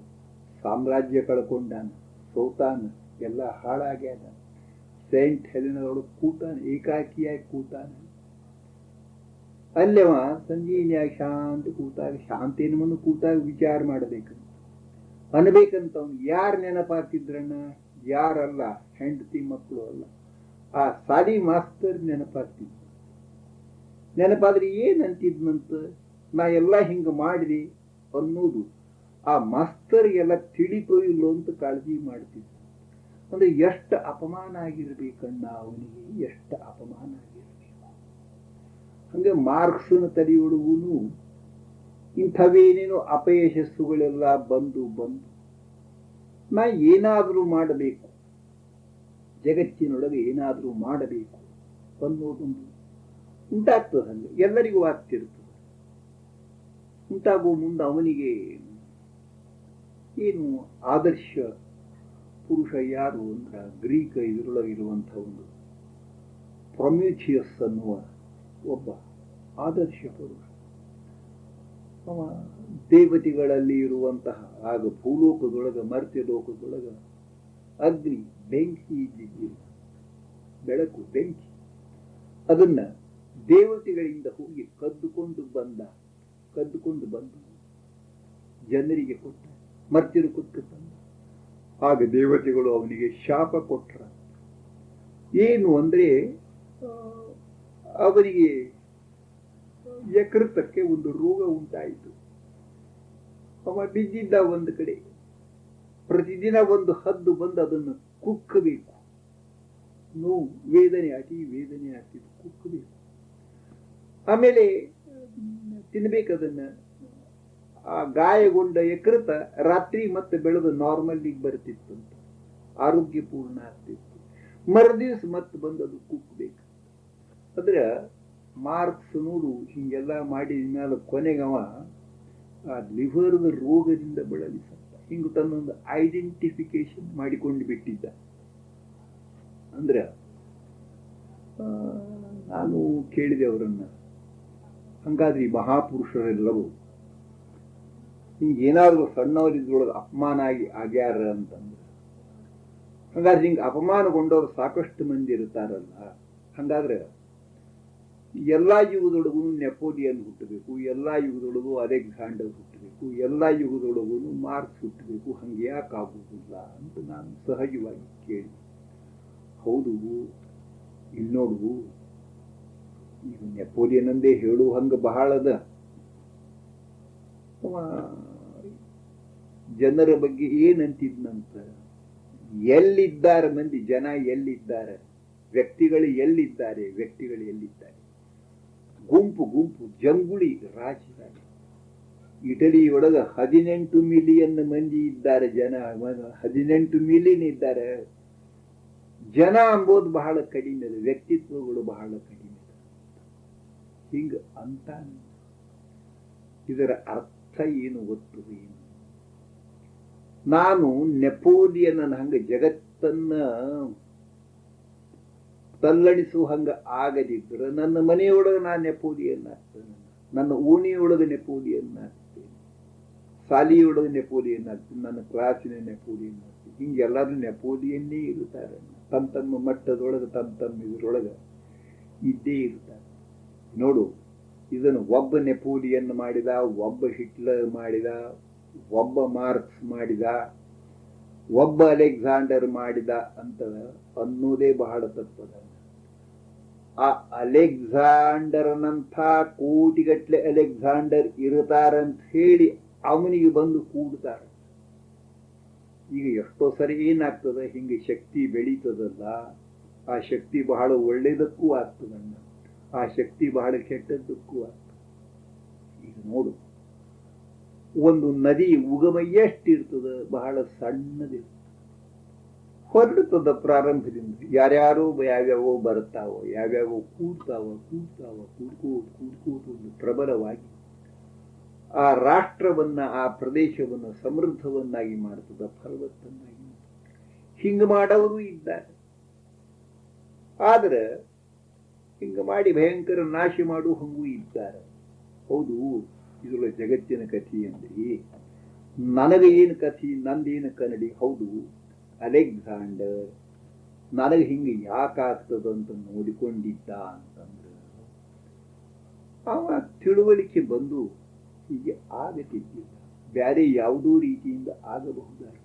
ಸಾಮ್ರಾಜ್ಯ ಕಳ್ಕೊಂಡಾನ, ಸೋತಾನ, ಎಲ್ಲ ಹಾಳಾಗ್ಯಾನ. ಸೈಂಟ್ ಹೆಲೆನದೊಳಗೆ ಕೂತಾನ, ಏಕಾಕಿಯಾಗಿ ಕೂತಾನ. ಅಲ್ಲವ ಸಂಜೀನಿಯಾಗಿ ಶಾಂತಿ ಕೂತಾಗ, ಶಾಂತಿನ ಮುಂದೆ ಕೂತಾಗ ವಿಚಾರ ಮಾಡಬೇಕಂತ ಅನ್ಬೇಕಂತ. ಅವ್ನು ಯಾರು ನೆನಪಾಗ್ತಿದ್ರಣ್ಣ, ಯಾರಲ್ಲ, ಹೆಂಡತಿ ಮಕ್ಕಳು ಅಲ್ಲ, ಆ ಸಾಲಿ ಮಾಸ್ತರ್ ನೆನಪಾಗ್ತಿದ್ರು. ನೆನಪಾದ್ರೆ ಏನಂತಿದ್ನಂತ, ನಾ ಎಲ್ಲ ಹಿಂಗ ಮಾಡಿದೆ ಅನ್ನೋದು ಆ ಮಾಸ್ತರ್ಗೆಲ್ಲ ತಿಳಿತೋ ಇಲ್ಲೋ ಅಂತ ಕಾಳಜಿ ಮಾಡ್ತಿದ್ದ. ಅಂದ್ರೆ ಎಷ್ಟು ಅಪಮಾನ ಆಗಿರ್ಬೇಕಣ್ಣ ಅವನಿಗೆ, ಎಷ್ಟು ಅಪಮಾನ ಆಗಿರ್ಬೇಕು. ಹಂಗೆ ಮಾರ್ಕ್ಸನ ತಲೆಯೊಳಗೂ ಇಂಥವೇನೇನೋ ಅಪಯಶಸ್ಸುಗಳೆಲ್ಲ ಬಂದು ಬಂದು ನಾ ಏನಾದರೂ ಮಾಡಬೇಕು, ಜಗತ್ತಿನೊಳಗೆ ಏನಾದರೂ ಮಾಡಬೇಕು ಅನ್ನೋದೊಂದು ಉಂಟಾಗ್ತದೆ. ಹಂಗೆ ಎಲ್ಲರಿಗೂ ಆಗ್ತಿರ್ತದೆ. ಉಂಟಾಗುವ ಮುಂದೆ ಅವನಿಗೆ ಏನು ಆದರ್ಶ ಪುರುಷ ಯಾರು ಅಂದ್ರೆ, ಗ್ರೀಕ್ ಇದರೊಳಗಿರುವಂಥ ಒಂದು ಪ್ರೊಮ್ಯೂಥಿಯಸ್ ಅನ್ನುವ ಒಬ್ಬ ಆದರ್ಶ ಪುರುಷ. ಅವ ದೇವತೆಗಳಲ್ಲಿ ಇರುವಂತಹ, ಆಗ ಭೂಲೋಕದೊಳಗ ಮರ್ತ್ಯ ಲೋಕದೊಳಗ ಅಗ್ನಿ ಬೆಂಕಿ ಇದ್ದಿದ್ದಿಲ್ಲ, ಬೆಳಕು ಬೆಂಕಿ, ಅದನ್ನ ದೇವತೆಗಳಿಂದ ಹೋಗಿ ಕದ್ದುಕೊಂಡು ಬಂದು ಜನರಿಗೆ ಕೊಟ್ಟ, ಮರ್ತ್ಯರು ಕೊಟ್ಟು ಬಂದ. ಆಗ ದೇವತೆಗಳು ಅವನಿಗೆ ಶಾಪ ಕೊಟ್ರ. ಏನು ಅಂದ್ರೆ, ಅವನಿಗೆ ಯಕೃತಕ್ಕೆ ಒಂದು ರೋಗ ಉಂಟಾಯಿತು. ಅವ ಬಿದ್ದಿದ್ದ ಒಂದು ಕಡೆ, ಪ್ರತಿದಿನ ಒಂದು ಹದ್ದು ಬಂದು ಅದನ್ನು ಕುಕ್ಕಬೇಕು. ನೋವು, ವೇದನೆ, ಅತಿ ವೇದನೆ ಆಗ್ತಿತ್ತು, ಕುಕ್ಕಬೇಕು. ಆಮೇಲೆ ತಿನ್ಬೇಕದನ್ನ. ಆ ಗಾಯಗೊಂಡ ಯಕೃತ ರಾತ್ರಿ ಮತ್ತೆ ಬೆಳೆದು ನಾರ್ಮಲ್ಲಿಗೆ ಬರ್ತಿತ್ತಂತ, ಆರೋಗ್ಯಪೂರ್ಣ ಆಗ್ತಿತ್ತು. ಮರುದಿವ್ಸ ಮತ್ತೆ ಬಂದು ಅದು ಕುಕ್ಕಬೇಕು. ಅಂದ್ರೆ ಮಾರ್ಕ್ಸ್ ನೋಡು, ಹಿಂಗೆಲ್ಲ ಮಾಡಿದ ಮೇಲೆ ಕೊನೆಗವ ಆ ಲಿವರ್ದ ರೋಗದಿಂದ ಬಳಲಿ ಸತ್ತ. ಹಿಂಗ ತನ್ನೊಂದು ಐಡೆಂಟಿಫಿಕೇಶನ್ ಮಾಡಿಕೊಂಡು ಬಿಟ್ಟಿದ್ದ. ಅಂದ್ರೆ ನಾನು ಕೇಳಿದೆ ಅವರನ್ನ, ಹಂಗಾದ್ರೆ ಈ ಮಹಾಪುರುಷರೆಲ್ಲವೂ ಹಿಂಗೇನಾದ್ರೂ ಸಣ್ಣವರಿದ್ರೊಳಗೆ ಅಪಮಾನ ಆಗ್ಯಾರ ಅಂತಂದ್ರೆ, ಹಂಗಾದ್ರೆ ಹಿಂಗೆ ಅಪಮಾನಗೊಂಡವ್ರು ಸಾಕಷ್ಟು ಮಂದಿ ಇರ್ತಾರಲ್ಲ. ಹಂಗಾದ್ರೆ ಎಲ್ಲಾ ಯುಗದೊಳಗೂ ನೆಪೋಲಿಯನ್ ಹುಟ್ಟಬೇಕು, ಎಲ್ಲಾ ಯುಗದೊಳಗೂ ಅಲೆಕ್ಸಾಂಡರ್ ಹುಟ್ಟಬೇಕು, ಎಲ್ಲಾ ಯುಗದೊಳಗೂ ಮಾರ್ಕ್ಸ್ ಹುಟ್ಟಬೇಕು, ಹಂಗೆ ಯಾಕೆ ಆಗುವುದಿಲ್ಲ ಅಂತ ನಾನು ಸಹಜವಾಗಿ ಕೇಳಿ. ಹೌದು, ಇಲ್ಲಿ ನೋಡು, ಈಗ ನೆಪೋಲಿಯನ್ ಅಂದೇ ಹೇಳು ಹಂಗ ಬಹಳದ. ಜನರ ಬಗ್ಗೆ ಏನಂತಿದ್ನಂತ, ಎಲ್ಲಿದ್ದಾರೆ ಮಂದಿ, ಜನ ಎಲ್ಲಿದ್ದಾರೆ, ವ್ಯಕ್ತಿಗಳು ಎಲ್ಲಿದ್ದಾರೆ, ವ್ಯಕ್ತಿಗಳು ಎಲ್ಲಿದ್ದಾರೆ, ಗುಂಪು ಗುಂಪು ಜಂಗುಳಿ ರಾಜಧಾನಿ. ಇಟಲಿಯೊಳಗ 18 ಮಿಲಿಯನ್ ಮಂದಿ ಇದ್ದಾರೆ, ಜನ 18 ಮಿಲಿಯನ್ ಇದ್ದಾರೆ. ಜನ ಅಂಬೋದು ಬಹಳ ಕಡಿಮೆ, ವ್ಯಕ್ತಿತ್ವಗಳು ಬಹಳ ಕಡಿಮೆ. ಹಿಂಗ ಅಂತ ಇದರ ಅರ್ಥ ಏನು ಗೊತ್ತದ ಏನು? ನಾನು ನೆಪೋಲಿಯನ್ ಹಂಗ ಜಗತ್ತನ್ನ ತಲ್ಲಣಿಸುವ ಹಂಗ ಆಗದಿದ್ರೆ ನನ್ನ ಮನೆಯೊಳಗೆ ನಾನು ನೆಪೋಲಿಯನ್ ಆಗ್ತೇನೆ, ನನ್ನ ಓಣಿಯೊಳಗೆ ನೆಪೋಲಿಯನ್ ಆಗ್ತೇನೆ, ಶಾಲೆಯೊಳಗೆ ನೆಪೋಲಿಯನ್ ಆಗ್ತೇನೆ, ನನ್ನ ಕ್ಲಾಸಿನ ನೆಪೋಲಿಯನ್ ಆಗ್ತೇನೆ. ಹಿಂಗೆ ಎಲ್ಲರೂ ನೆಪೋಲಿಯನ್ನೇ ಇರ್ತಾರೆ. ತಮ್ಮ ತಮ್ಮ ಮಟ್ಟದೊಳಗೆ ತಮ್ಮ ತಮ್ಮ ಇದ್ರೊಳಗೆ ಇದ್ದೇ ಇರ್ತಾರೆ. ನೋಡು, ಇದನ್ನು ಒಬ್ಬ ನೆಪೋಲಿಯನ್ ಮಾಡಿದ, ಒಬ್ಬ ಹಿಟ್ಲರ್ ಮಾಡಿದ, ಒಬ್ಬ ಮಾರ್ಕ್ಸ್ ಮಾಡಿದ, ಒಬ್ಬ ಅಲೆಕ್ಸಾಂಡರ್ ಮಾಡಿದ ಅಂತ ಅನ್ನೋದೇ ಬಹಳ ತಪ್ಪದ. ಆ ಅಲೆಕ್ಸಾಂಡರ್ನಂಥ ಕೋಟಿಗಟ್ಲೆ ಅಲೆಕ್ಸಾಂಡರ್ ಇರ್ತಾರಂತ ಹೇಳಿ ಅವನಿಗೆ ಬಂದು ಕೂಡ್ತಾರೆ. ಈಗ ಎಷ್ಟೋ ಸರಿ ಏನಾಗ್ತದ, ಹಿಂಗೆ ಶಕ್ತಿ ಬೆಳೀತದಲ್ಲ, ಆ ಶಕ್ತಿ ಬಹಳ ಒಳ್ಳೇದಕ್ಕೂ ಆಗ್ತದಣ್ಣ, ಆ ಶಕ್ತಿ ಬಹಳ ಕೆಟ್ಟದ್ದಕ್ಕೂ ಆಗ್ತದೆ. ಈಗ ನೋಡು, ಒಂದು ನದಿ ಉಗಮ ಎಷ್ಟಿರ್ತದ, ಬಹಳ ಸಣ್ಣದಿರ್ತದೆ, ಹೊರಡ್ತದ ಪ್ರಾರಂಭದಿಂದ. ಯಾರ್ಯಾರೋ ಯಾವ್ಯಾವೋ ಬರ್ತಾವೋ, ಯಾವ್ಯಾವೋ ಕೂಡ್ಕೋತ ಒಂದು ಪ್ರಬಲವಾಗಿ ಆ ರಾಷ್ಟ್ರವನ್ನ, ಆ ಪ್ರದೇಶವನ್ನ ಸಮೃದ್ಧವನ್ನಾಗಿ ಮಾಡ್ತದ, ಫಲವತ್ತನ್ನಾಗಿ. ಹಿಂಗ ಮಾಡೋರು ಇದ್ದಾರೆ. ಆದ್ರೆ ಹಿಂಗ ಮಾಡಿ ಭಯಂಕರ ನಾಶ ಮಾಡುವ ಹಂಗೂ ಇದ್ದಾರೆ. ಹೌದು, ಇದರ ಜಗತ್ತಿನ ಕಥೆ ಅಂದ್ರಿ, ನನಗೆ ಏನು ಕಥೆ, ನಂದೇನು ಕನ್ನಡಿ. ಹೌದು, ಅಲೆಕ್ಸಾಂಡರ್ ನನಗೆ ಹಿಂಗೆ ಯಾಕಾಗ್ತದಂತ ನೋಡಿಕೊಂಡಿದ್ದ ಅಂತಂದ್ರೆ ಅವ ತಿಳುವಳಿಕೆ ಬಂದು ಹೀಗೆ ಆಗತಿದ್ದಿಲ್ಲ, ಬ್ಯಾರೆ ಯಾವುದೋ ರೀತಿಯಿಂದ ಆಗಬಹುದಾಗಿತ್ತು.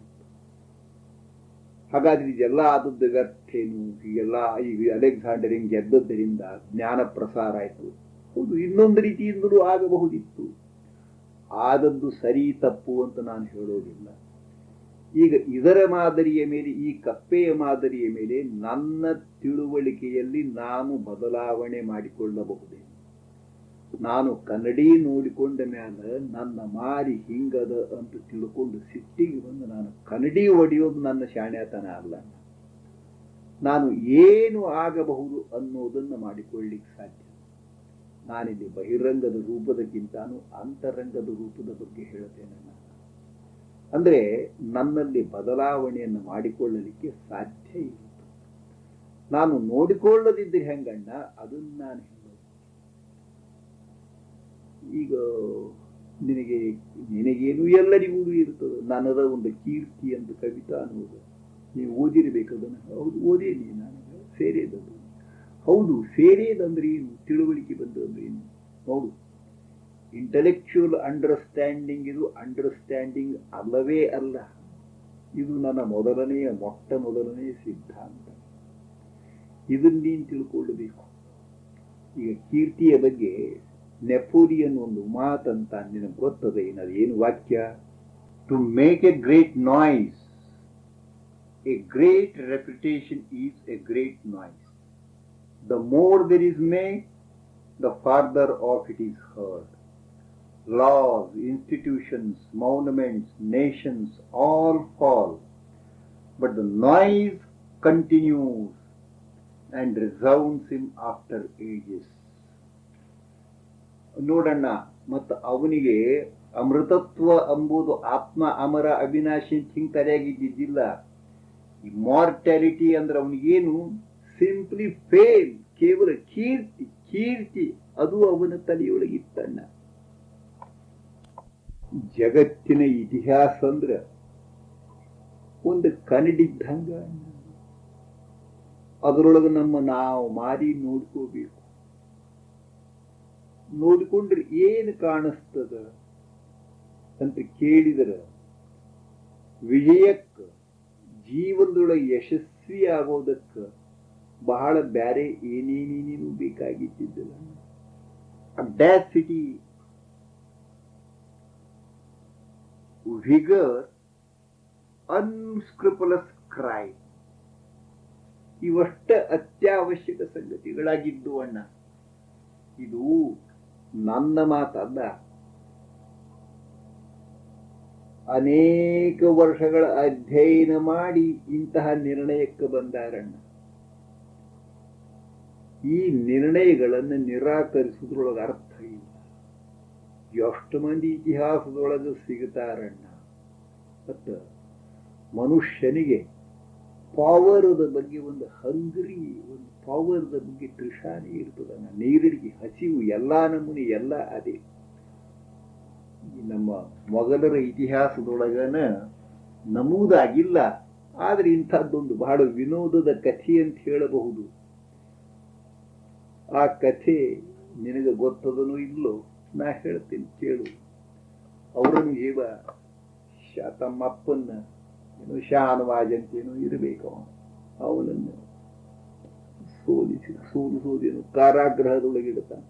ಹಾಗಾದ್ರೆ ಇದೆಲ್ಲ ಆದದ್ದು ವ್ಯರ್ಥೇನು? ಹೀಗೆಲ್ಲ ಈಗ ಅಲೆಕ್ಸಾಂಡರ್ ಹಿಂಗೆ ಗೆದ್ದದ್ದರಿಂದ ಜ್ಞಾನ ಪ್ರಸಾರ ಆಯ್ತು. ಹೌದು, ಇನ್ನೊಂದು ರೀತಿಯಿಂದಲೂ ಆಗಬಹುದಿತ್ತು. ಆದದ್ದು ಸರಿ ತಪ್ಪು ಅಂತ ನಾನು ಹೇಳೋದಿಲ್ಲ. ಈಗ ಇದರ ಮಾದರಿಯ ಮೇಲೆ, ಈ ಕಪ್ಪೆಯ ಮಾದರಿಯ ಮೇಲೆ ನನ್ನ ತಿಳುವಳಿಕೆಯಲ್ಲಿ ನಾನು ಬದಲಾವಣೆ ಮಾಡಿಕೊಳ್ಳಬಹುದೇ? ನಾನು ಕನ್ನಡಿ ನೋಡಿಕೊಂಡ ಮೇಲೆ ನನ್ನ ಮಾರಿ ಹಿಂಗದ ಅಂತ ತಿಳ್ಕೊಂಡು ಸಿಟ್ಟಿಗೆ ಬಂದು ನಾನು ಕನ್ನಡಿ ಒಡೆಯೋದು ನನ್ನ ಶಾಣ್ಯತನ ಅಲ್ಲ. ನಾನು ಏನು ಆಗಬಹುದು ಅನ್ನೋದನ್ನು ಮಾಡಿಕೊಳ್ಳಿಕ್ಕೆ ಸಾಧ್ಯ. ನಾನಿಲ್ಲಿ ಬಹಿರಂಗದ ರೂಪದಕ್ಕಿಂತಾನು ಅಂತರಂಗದ ರೂಪದ ಬಗ್ಗೆ ಹೇಳ್ತೇನೆ. ಅಂದ್ರೆ ನನ್ನಲ್ಲಿ ಬದಲಾವಣೆಯನ್ನು ಮಾಡಿಕೊಳ್ಳಲಿಕ್ಕೆ ಸಾಧ್ಯ ಇಲ್ಲ. ನಾನು ನೋಡಿಕೊಳ್ಳದಿದ್ದರೆ ಹೆಂಗಣ್ಣ, ಅದನ್ನ ನಾನು ಹೇಳೋದು. ಈಗ ನಿನಗೇನು ಎಲ್ಲರಿಗೂ ಇರ್ತದೆ. ನನ್ನದ ಒಂದು ಕೀರ್ತಿ ಅಂತ ಕವಿತಾ ಅನ್ನೋದು ನೀವು ಓದಿರ್ಬೇಕದನ್ನು. ಹೌದು, ಓದೇನಿ, ನನಗೆ ಸೇರೇದದು. ಹೌದು, ಸೇರೇದಂದ್ರೆ ಏನು, ತಿಳುವಳಿಕೆ ಬಂದಂದ್ರೆ ಏನು. ಹೌದು, ಇಂಟೆಲೆಕ್ಚುಯಲ್ ಅಂಡರ್ಸ್ಟ್ಯಾಂಡಿಂಗ್ ಇದು ಅಂಡರ್ಸ್ಟ್ಯಾಂಡಿಂಗ್ ಅಲ್ಲವೇ ಅಲ್ಲ. ಇದು ನನ್ನ ಮೊಟ್ಟ ಮೊದಲನೆಯ ಸಿದ್ಧಾಂತ. ಇದನ್ನ ನೀನು ತಿಳ್ಕೊಳ್ಳಬೇಕು. ಈಗ ಕೀರ್ತಿಯ ಬಗ್ಗೆ ನೆಪೋಲಿಯನ್ ಒಂದು ಮಾತಂತ ನಿನಗೆ ಗೊತ್ತದೆ. ಏನದು ವಾಕ್ಯ? To make a great noise, a great reputation is a great noise. The more there is made, the farther off it is heard. Laws, institutions, monuments, nations all fall, but the noise continues and resounds him after ages. ನೋಡಣ್ಣ, ಮತ್ತು ಅವನಿಗೆ ಅಮೃತತ್ವ ಎಂಬುದು ಆತ್ಮ ಅಮರ ಅವಿನಾಶಿ ಹಿಂಗ್ ತಲೆಯಾಗಿದ್ದಿದ್ದಿಲ್ಲ. ಇಮಾರ್ಟ್ಯಾಲಿಟಿ ಅಂದ್ರೆ ಅವನಿಗೇನು, simply fame, ಕೇವಲ ಕೀರ್ತಿ ಅದು ಅವನ ತಲೆಯೊಳಗಿತ್ತಣ್ಣ. ಜಗತ್ತಿನ ಇತಿಹಾಸ ಅಂದ್ರ ಒಂದು ಕನ್ನಡಿದ್ದಂಗ. ಅದರೊಳಗೆ ನಾವು ಮಾರಿ ನೋಡ್ಕೋಬೇಕು. ನೋಡಿಕೊಂಡ್ರೆ ಏನು ಕಾಣಿಸ್ತದ ಅಂತ ಕೇಳಿದ್ರ, ವಿಜಯಕ್ಕ, ಜೀವನದೊಳಗೆ ಯಶಸ್ವಿ ಆಗೋದಕ್ಕ ಬಹಳ ಬ್ಯಾರೆ ಏನೇನೇನೇನು ಬೇಕಾಗಿದ್ದಿಲ್ಲ. ಅಡ್ಯಾಸಿಟಿ, vigor ಅನ್ಸ್ಕ್ರೂಪಲಸ್ ಕ್ರೈಮ್. ಇವಷ್ಟ ಅತ್ಯವಶ್ಯಕ ಸಂಗತಿಗಳಾಗಿದ್ದು ಅಣ್ಣ. ಇದು ನನ್ನ ಮಾತಲ್ಲ, ಅನೇಕ ವರ್ಷಗಳ ಅಧ್ಯಯನ ಮಾಡಿ ಇಂತಹ ನಿರ್ಣಯಕ್ಕೆ ಬಂದಾರಣ್ಣ. ಈ ನಿರ್ಣಯಗಳನ್ನು ನಿರಾಕರಿಸುವುದ್ರೊಳಗೆ ಅರ್ಥ ಇಲ್ಲ. ಎಷ್ಟು ಮಂದಿ ಇತಿಹಾಸದೊಳಗೆ ಸಿಗುತ್ತಾರಣ್ಣ. ಮತ್ತು ಮನುಷ್ಯನಿಗೆ ಪವರದ ಬಗ್ಗೆ ಒಂದು ಹಂಗ್ರಿ, ಒಂದು ಪವರದ ಬಗ್ಗೆ ತೃಷಾನೆ ಇರ್ತದಣ್ಣ. ನೀರಿಗೆ ಹಸಿವು, ಎಲ್ಲಾ ನಮೂನಿ, ಎಲ್ಲ ಅದೇ. ನಮ್ಮ ಮೊಘಲರ ಇತಿಹಾಸದೊಳಗನ ನಮೂದಾಗಿಲ್ಲ, ಆದ್ರೆ ಇಂಥದ್ದೊಂದು ಬಹಳ ವಿನೋದದ ಕಥೆ ಅಂತ ಹೇಳಬಹುದು. ಆ ಕಥೆ ನಿನಗೆ ಗೊತ್ತದನೋ ಇಲ್ಲೋ, ನಾ ಹೇಳ್ತೀನಿ ಕೇಳು. ಔರಂಗಜೇಬ ತಮ್ಮ ಅಪ್ಪನ್ನ ಏನೋ ಶಾನವಾಜ್ ಅಂತೇನೋ ಇರಬೇಕು, ಅವನನ್ನು ಸೋಲಿಸೋದೇನು ಕಾರಾಗೃಹದೊಳಗಿಡ್ತಾನೆ.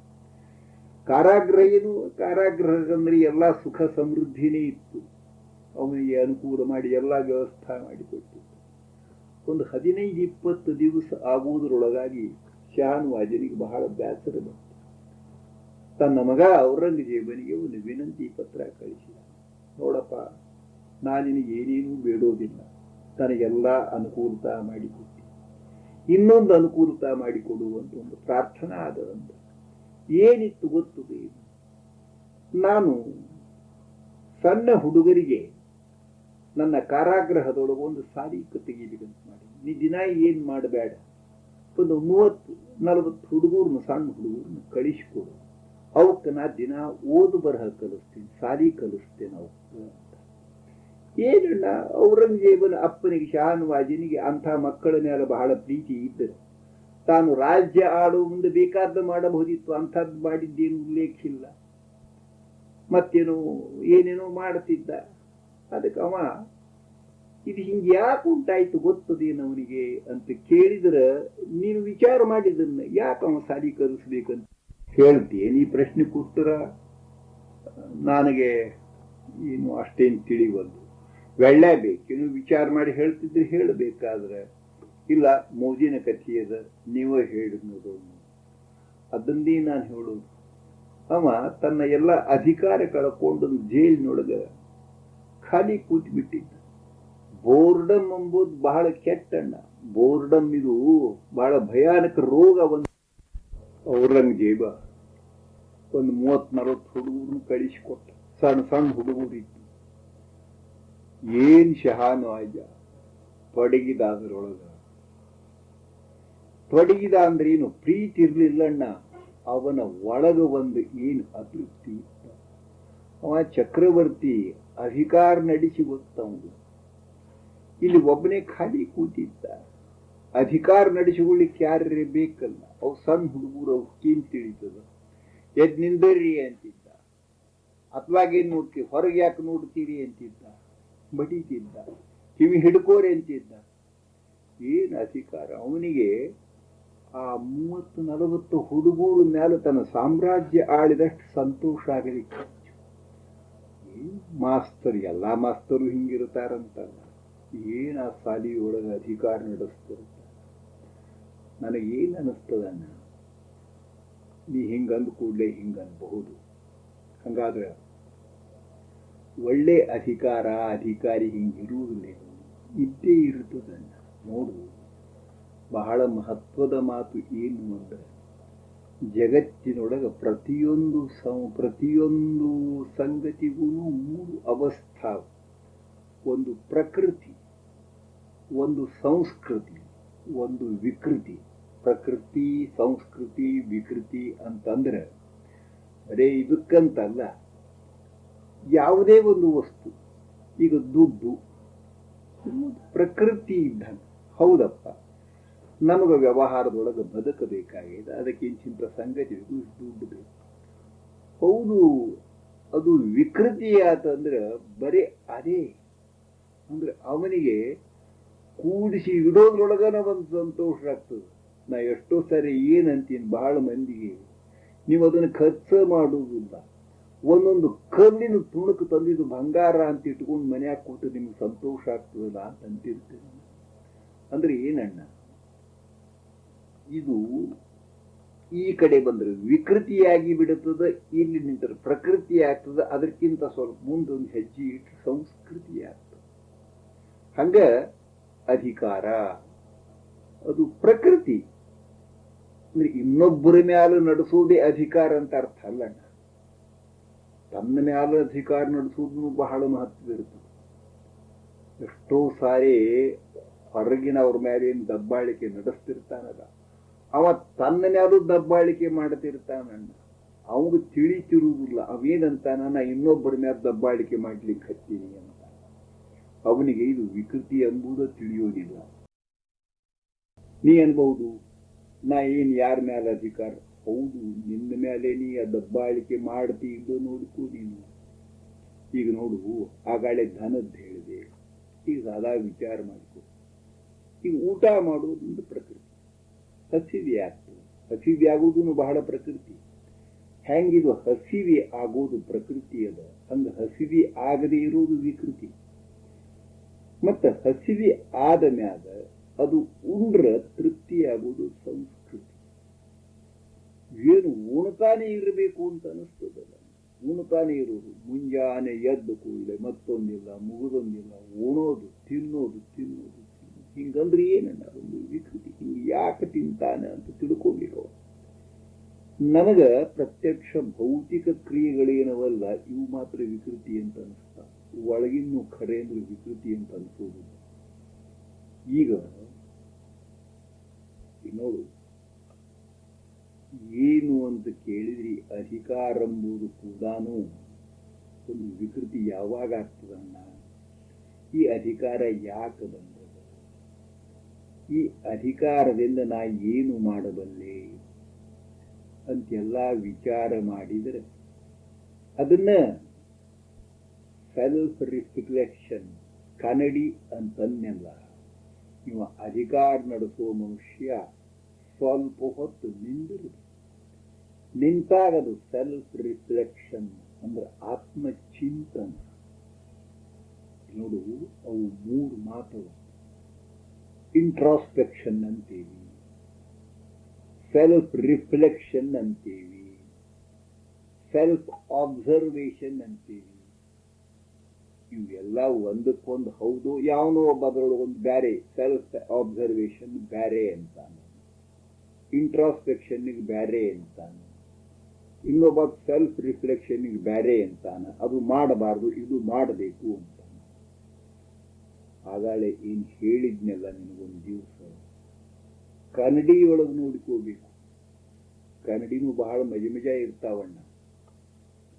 ಕಾರಾಗೃಹ ಏನು, ಕಾರಾಗೃಹದಂದ್ರೆ ಎಲ್ಲ ಸುಖ ಸಮೃದ್ಧಿನೇ ಇತ್ತು. ಅವನಿಗೆ ಅನುಕೂಲ ಮಾಡಿ ಎಲ್ಲ ವ್ಯವಸ್ಥೆ ಮಾಡಿಕೊಟ್ಟಿತ್ತು. ಒಂದು 15-20 ದಿವಸ ಆಗುವುದರೊಳಗಾಗಿ ಶಾನವಾಜನಿಗೆ ಬಹಳ ಬೇಸರ ಬಂತು. ತನ್ನ ಮಗ ಔರಂಗಜೇಬನಿಗೆ ಒಂದು ವಿನಂತಿ ಪತ್ರ ಕಳಿಸಿದ. ನೋಡಪ್ಪ, ನಾನಿನಿಗೆ ಏನೇನೂ ಬೇಡೋದಿಲ್ಲ, ತನಗೆಲ್ಲ ಅನುಕೂಲತಾ ಮಾಡಿಕೊಟ್ಟಿ, ಇನ್ನೊಂದು ಅನುಕೂಲತಾ ಮಾಡಿಕೊಡುವಂತ ಒಂದು ಪ್ರಾರ್ಥನಾ ಆದದಂತ. ಏನಿತ್ತು ಗೊತ್ತದೆ, ನಾನು ಸಣ್ಣ ಹುಡುಗರಿಗೆ ನನ್ನ ಕಾರಾಗೃಹದೊಳಗೆ ಒಂದು ಸಾಲಿಕ ತೆಗೀಲಿಕ್ಕಂತ ಮಾಡಿ, ನೀ ದಿನ ಏನ್ ಮಾಡಬೇಡ, ಒಂದು 30-40 ಹುಡುಗರನ್ನ, ಸಣ್ಣ ಹುಡುಗರನ್ನ ಕಳಿಸಿಕೊಡು. ಅವಕ್ಕೆ ನಾ ದಿನ ಓದು ಬರಹ ಕಲಿಸ್ತೇನೆ, ಸಾಲಿ ಕಲಿಸ್ತೇನೆ ಅವಕ್ಕೆ ಅಂತ. ಏನಣ್ಣ, ಔರಂಗಜೇಬನ ಅಪ್ಪನಿಗೆ ಶಾನವಾಜನಿಗೆ ಅಂಥ ಮಕ್ಕಳ ಮೇಲೆ ಬಹಳ ಪ್ರೀತಿ ಇದ್ದರೆ ತಾನು ರಾಜ್ಯ ಆಡುವ ಮುಂದೆ ಬೇಕಾದ ಮಾಡಬಹುದಿತ್ತು. ಅಂಥದ್ದು ಮಾಡಿದ್ದೇನು ಉಲ್ಲೇಖ ಇಲ್ಲ. ಮತ್ತೇನೋ ಏನೇನೋ ಮಾಡ್ತಿದ್ದ. ಅದಕ್ಕೆ ಅವ ಇದು ಹಿಂಗೆ ಯಾಕೆ ಉಂಟಾಯ್ತು ಗೊತ್ತದೇನು ಅವನಿಗೆ ಅಂತ ಕೇಳಿದ್ರೆ, ನೀನು ವಿಚಾರ ಮಾಡಿದನ್ನ ಯಾಕೆ ಅವ ಸಾಲಿ ಕಲಿಸ್ಬೇಕಂತ ಹೇಳ್ತೀನಿ. ಈ ಪ್ರಶ್ನೆಗೆ ಉತ್ತರ ನನಗೆ ಏನು ಅಷ್ಟೇನು ತಿಳಿವಲ್ದು. ಬೇಕೇನು ವಿಚಾರ ಮಾಡಿ ಹೇಳ್ತಿದ್ರೆ ಹೇಳಬೇಕಾದ್ರೆ, ಇಲ್ಲ ಮೋಜಿನ ಕಥೆಯದ ನೀವೇ ಹೇಳಿ ನೋಡೋಣ ಅದನ್ನೇ ನಾನು ಹೇಳೋದು. ಅವ ತನ್ನ ಎಲ್ಲ ಅಧಿಕಾರ ಕಳ್ಕೊಂಡು ಜೈಲಿನೊಳಗ ಖಾಲಿ ಕೂತ್ ಬಿಟ್ಟಿದ್ದ. ಬೋರ್ಡಮ್ ಎಂಬುದು ಬಹಳ ಕೆಟ್ಟಣ್ಣ. ಬೋರ್ಡಮ್ ಇದು ಬಹಳ ಭಯಾನಕ ರೋಗ. ಒಂದು ಔರಂಗಜೇಬ ಒಂದು 30-40 ಹುಡುಗರನ್ನು ಕಳಿಸಿಕೊಟ್ಟ. ಸಣ್ಣ ಸಣ್ಣ ಹುಡುಗರು ಇತ್ತು. ಏನ್ ಶಹಾನವಾಜ ತೊಡಗಿದ ಅದರೊಳಗ. ತೊಡಗಿದ ಅಂದ್ರೆ ಏನು, ಪ್ರೀತಿ ಇರ್ಲಿಲ್ಲಣ್ಣ. ಅವನ ಒಳಗ ಒಂದು ಏನು ಅತೃಪ್ತಿ ಇತ್ತ. ಅವ ಚಕ್ರವರ್ತಿ ಅಧಿಕಾರ ನಡೆಸಿ ಗೊತ್ತವನು. ಇಲ್ಲಿ ಒಬ್ಬನೇ ಖಾಲಿ ಕೂತಿದ್ದ. ಅಧಿಕಾರ ನಡೆಸಿಕೊಳ್ಳಿಕ್ಕೆ ಯಾರೇ ಬೇಕಲ್ಲ. ಅವು ಸಣ್ಣ ಹುಡುಗರು, ಅವಕ್ಕೇನ್ ತಿಳಿತದ. ಎದ್ ನಿಂದರ್ರಿ ಅಂತಿದ್ದ. ಅಥವಾಗೇನ್ ನೋಡ್ತೀವಿ, ಹೊರಗೆ ಯಾಕೆ ನೋಡ್ತೀರಿ ಅಂತಿದ್ದ. ಬಡಿತಿದ್ದ. ಕಿವಿ ಹಿಡ್ಕೋರಿ ಅಂತಿದ್ದ. ಏನ್ ಅಧಿಕಾರ ಅವನಿಗೆ. ಆ 30-40 ಹುಡುಗರ ಮೇಲೆ ತನ್ನ ಸಾಮ್ರಾಜ್ಯ ಆಳಿದಷ್ಟು ಸಂತೋಷ ಆಗಲಿಕ್ಕೆ. ಮಾಸ್ತರ್, ಎಲ್ಲಾ ಮಾಸ್ತರು ಹಿಂಗಿರ್ತಾರಂತಲ್ಲ. ಏನ್ ಆ ಸಾಲಿಯೊಳಗ ಅಧಿಕಾರ ನಡೆಸ್ತಿರ್ತ. ನನಗೇನ್ ಅನಿಸ್ತದನ್ನ, ನೀ ಹಿಂಗಂದ್ ಕೂಡ್ಲೆ ಹಿಂಗನ್ಬಹುದು. ಹಂಗಾದ್ರೆ ಒಳ್ಳೆ ಅಧಿಕಾರಿ ಹಿಂಗಿರುವುದಿಲ್ಲ, ಇದ್ದೇ ಇರ್ತದನ್ನ. ನೋಡು, ಬಹಳ ಮಹತ್ವದ ಮಾತು ಏನು ಅಂದ್ರೆ, ಜಗತ್ತಿನೊಳಗ ಪ್ರತಿಯೊಂದು ಸಂಗತಿಗೂ 3 ಅವಸ್ಥಾ. ಒಂದು ಪ್ರಕೃತಿ, ಒಂದು ಸಂಸ್ಕೃತಿ, ಒಂದು ವಿಕೃತಿ. ಪ್ರಕೃತಿ, ಸಂಸ್ಕೃತಿ, ವಿಕೃತಿ ಅಂತಂದ್ರೆ ಅದೇ ಇದಕ್ಕಂತಲ್ಲ. ಯಾವುದೇ ಒಂದು ವಸ್ತು, ಈಗ ದುಡ್ಡು ಪ್ರಕೃತಿ ಇದ್ದಂಗೆ. ಹೌದಪ್ಪ, ನಮಗೆ ವ್ಯವಹಾರದೊಳಗೆ ಬದುಕಬೇಕಾಗಿದೆ, ಅದಕ್ಕೆ ಇಂಚಿಂತ ಸಂಗತಿ ದುಡ್ಡು ಬೇಕು. ಹೌದು, ಅದು ವಿಕೃತಿ ಆತಂದ್ರೆ ಬರೀ ಅದೇ ಅಂದ್ರೆ ಅವನಿಗೆ ಕೂಡಿಸಿ ಇಡೋದ್ರೊಳಗನ ಒಂದು ಸಂತೋಷ ಆಗ್ತದೆ. ನಾ ಎಷ್ಟೋ ಸರಿ ಏನಂತೀನಿ ಬಹಳ ಮಂದಿಗೆ, ನೀವು ಅದನ್ನು ಖರ್ಚು ಮಾಡುವುದಿಲ್ಲ, ಒಂದೊಂದು ಕಲ್ಲಿನ ತುಣುಕು ತಂದಿದ್ದು ಬಂಗಾರ ಅಂತ ಇಟ್ಕೊಂಡು ಮನ್ಯಾಗ ಕೂತು ನಿಮ್ಗೆ ಸಂತೋಷ ಆಗ್ತದಲ್ಲ ಅಂತ ಅಂತಿರ್ತೇನೆ. ಅಂದ್ರೆ ಏನಣ್ಣ, ಇದು ಈ ಕಡೆ ಬಂದ್ರೆ ವಿಕೃತಿಯಾಗಿ ಬಿಡುತ್ತದೆ, ಇಲ್ಲಿ ನಿಂತರೆ ಪ್ರಕೃತಿ ಆಗ್ತದೆ, ಅದಕ್ಕಿಂತ ಸ್ವಲ್ಪ ಮುಂದೊಂದು ಹೆಜ್ಜೆ ಇಟ್ಟು ಸಂಸ್ಕೃತಿ ಆಗ್ತದೆ. ಹಂಗ ಅಧಿಕಾರ ಅದು ಪ್ರಕೃತಿ ಅಂದ್ರೆ ಇನ್ನೊಬ್ಬರ ಮ್ಯಾಲ ನಡೆಸೋದೇ ಅಧಿಕಾರ ಅಂತ ಅರ್ಥ ಅಲ್ಲಣ್ಣ. ತನ್ನ ಮ್ಯಾಲ ಅಧಿಕಾರ ನಡೆಸೋದು ಬಹಳ ಮಹತ್ವ ಇರ್ತದೆ. ಎಷ್ಟೋ ಸಾರಿ ಹೊರಗಿನವ್ರ ಮೇಲೆ ಏನು ದಬ್ಬಾಳಿಕೆ ನಡೆಸ್ತಿರ್ತಾನಲ್ಲ, ಅವ ತನ್ನ ಮ್ಯಾಲೂ ದಬ್ಬಾಳಿಕೆ ಮಾಡ್ತಿರ್ತಾನಣ್ಣ. ಅವಾಗ ತಿಳಿತಿರುವುದಿಲ್ಲ, ಅವೇನಂತಾನ ನಾ ಇನ್ನೊಬ್ಬರ ಮ್ಯಾಲ ದಬ್ಬಾಳಿಕೆ ಮಾಡ್ಲಿಕ್ಕೆ ಹತ್ತೀನಿ ಅಂತ. ಅವನಿಗೆ ಇದು ವಿಕೃತಿ ಎಂಬುದು ತಿಳಿಯೋದಿಲ್ಲ. ನೀ ಅನ್ಬಹುದು, ನಾ ಏನ್ ಯಾರ ಮ್ಯಾಲ ಅಧಿಕಾರ? ಹೌದು, ನಿನ್ನ ಮೇಲೆ ನೀ ದಬ್ಬಾಳಿಕೆ ಮಾಡ್ತೀದ್ದು ನೋಡ್ಕೋ ನೀನು. ಈಗ ನೋಡು, ಆಗಾಳೆ ಧನದ್ದು ಹೇಳಿದೆ, ಈಗ ಸದಾ ವಿಚಾರ ಮಾಡ್ಕೊ. ಈಗ ಊಟ ಮಾಡೋದು ಪ್ರಕೃತಿ, ಹಸಿವೆ ಆಗ್ತದೆ, ಹಸಿವೆ ಆಗೋದು ಬಹಳ ಪ್ರಕೃತಿ. ಹೆಂಗಿದು ಹಸಿವೆ ಆಗೋದು ಪ್ರಕೃತಿ ಅದ, ಹಂಗ ಹಸಿವೆ ಆಗದೆ ಇರೋದು ವಿಕೃತಿ. ಮತ್ತ ಹಸಿವೆ ಆದ ಮ್ಯಾಗ ಅದು ಉಂಡ್ರ ತೃಪ್ತಿ ಆಗೋದು ಸಂಸ್ಕೃತಿ. ಏನು ಉಣ್ತಾನೆ ಇರಬೇಕು ಅಂತ ಅನಿಸ್ತದಲ್ಲ, ಉಣ್ತಾನೆ ಇರೋದು. ಮುಂಜಾನೆ ಎದ್ದು ಕೂಡಲೇ ಮತ್ತೊಂದಿಲ್ಲ ಮುಗಿದೊಂದಿಲ್ಲ, ಉಣೋದು ತಿನ್ನೋದು ತಿನ್ನೋದು ತಿನ್ನೋದು. ಹಿಂಗಂದ್ರೆ ಏನನ್ನ ಒಂದು ವಿಕೃತಿ. ಹಿಂಗೆ ಯಾಕೆ ತಿಂತಾನೆ ಅಂತ ತಿಳ್ಕೋಬೇಕು. ನನಗ ಪ್ರತ್ಯಕ್ಷ ಭೌತಿಕ ಕ್ರಿಯೆಗಳೇನವಲ್ಲ, ಇವು ಮಾತ್ರ ವಿಕೃತಿ ಅಂತ ಅನಿಸ್ತಾ. ಒಳಗಿನ್ನು ಖರೆ ಅಂದ್ರೆ ವಿಕೃತಿ ಅಂತ ಅನ್ಸೋದು. ಈಗ ನೋಡು, ಏನು ಅಂತ ಕೇಳಿದ್ರಿ, ಅಧಿಕಾರ ಎಂಬುದು ಕೂಡ ಒಂದು ವಿಕೃತಿ ಯಾವಾಗ ಆಗ್ತದಣ್ಣ? ಈ ಅಧಿಕಾರ ಯಾಕೆ ಬಂದದ? ಈ ಅಧಿಕಾರದಿಂದ ನಾ ಏನು ಮಾಡಬಲ್ಲೆ ಅಂತೆಲ್ಲ ವಿಚಾರ ಮಾಡಿದರೆ ಅದನ್ನ ಸೆಲ್ಫ್ ರಿಫ್ಲೆಕ್ಷನ್ ಕನ್ನಡಿ ಅಂತನ್ನೆಲ್ಲ. ಇವ ಅಧಿಕಾರ ನಡೆಸುವ ಮನುಷ್ಯ ಸ್ವಲ್ಪ ಹೊತ್ತು ನಿಂತಾಗ ಅದು ಸೆಲ್ಫ್ ರಿಫ್ಲೆಕ್ಷನ್ ಅಂದ್ರೆ ಆತ್ಮಚಿಂತನ. ನೋಡು, ಅವು ಮೂರು ಮಾತು. ಇಂಟ್ರಾಸ್ಪೆಕ್ಷನ್ ಅಂತೀವಿ, ಸೆಲ್ಫ್ ರಿಫ್ಲೆಕ್ಷನ್ ಅಂತೀವಿ, ಸೆಲ್ಫ್ ಅಬ್ಸರ್ವೇಷನ್ ಅಂತೀವಿ. ಇವೆಲ್ಲ ಒಂದಕ್ಕೊಂದು ಹೌದು. ಯಾವನೋ ಒಬ್ಬ ಅದರೊಳಗೆ ಒಂದು ಬ್ಯಾರೆ, ಸೆಲ್ಫ್ ಅಬ್ಸರ್ವೇಷನ್ ಬ್ಯಾರೆ ಅಂತಾನೆ, ಇಂಟ್ರಾಸ್ಪೆಕ್ಷನ್ಗೆ ಬ್ಯಾರೆ ಅಂತಾನೆ, ಇನ್ನೊಬ್ಬ ಸೆಲ್ಫ್ ರಿಫ್ಲೆಕ್ಷನ್ಗೆ ಬ್ಯಾರೆ ಅಂತಾನೆ. ಅದು ಮಾಡಬಾರ್ದು, ಇದು ಮಾಡಬೇಕು ಅಂತಾನೆ. ಆಗಾಳೆ ಏನ್ ಹೇಳಿದ್ನೆಲ್ಲ ನಿನಗೊಂದು ದಿವಸ ಕನ್ನಡಿ ಒಳಗೆ ನೋಡ್ಕೋಬೇಕು. ಕನ್ನಡಿನೂ ಬಹಳ ಮಜಾ ಇರ್ತಾವಣ್ಣ.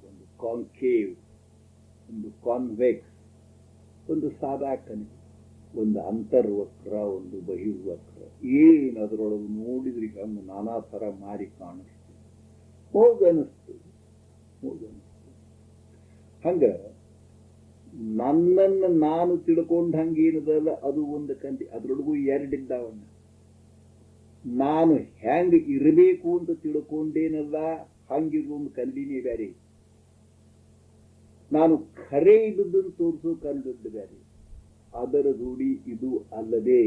ಒಂದು ಕಾನ್ಕೇವ್, ಒಂದು ಕಾನ್ವೆಕ್ಸ್, ಒಂದು ಸಾದಾ ಕನ್ನಡಿ, ಒಂದು ಅಂತರ್ವಕ್ರ, ಒಂದು ಬಹಿರ್ವಕ್ರ. ಏನು ಅದರೊಳಗೆ ನೋಡಿದ್ರಿ ಹಂಗ ನಾನಾ ತರ ಮಾರಿ ಕಾಣಿಸ್ತದೆ, ಹೋಗನಿಸ್ತದೆ. ಹಂಗ ನನ್ನನ್ನು ನಾನು ತಿಳ್ಕೊಂಡ ಹಂಗೇನದಲ್ಲ, ಅದು ಒಂದು ಕಂತಿ. ಅದ್ರೊಳಗೂ ಎರಡಿದ್ದಾವಣ್ಣ. ನಾನು ಹೆಂಗ ಇರಬೇಕು ಅಂತ ತಿಳ್ಕೊಂಡೇನಲ್ಲ, ಹಂಗಿರೋ ಒಂದು ಕಂದಿನೇ ಬೇರೆ. ನಾನು ಖರೆ ಇದ್ದದ್ದನ್ನು ತೋರಿಸೋ ಕಂದದ್ದು ಬೇರೆ. ಅದರ ರೂಢಿ ಇದು ಅಲ್ಲದೆ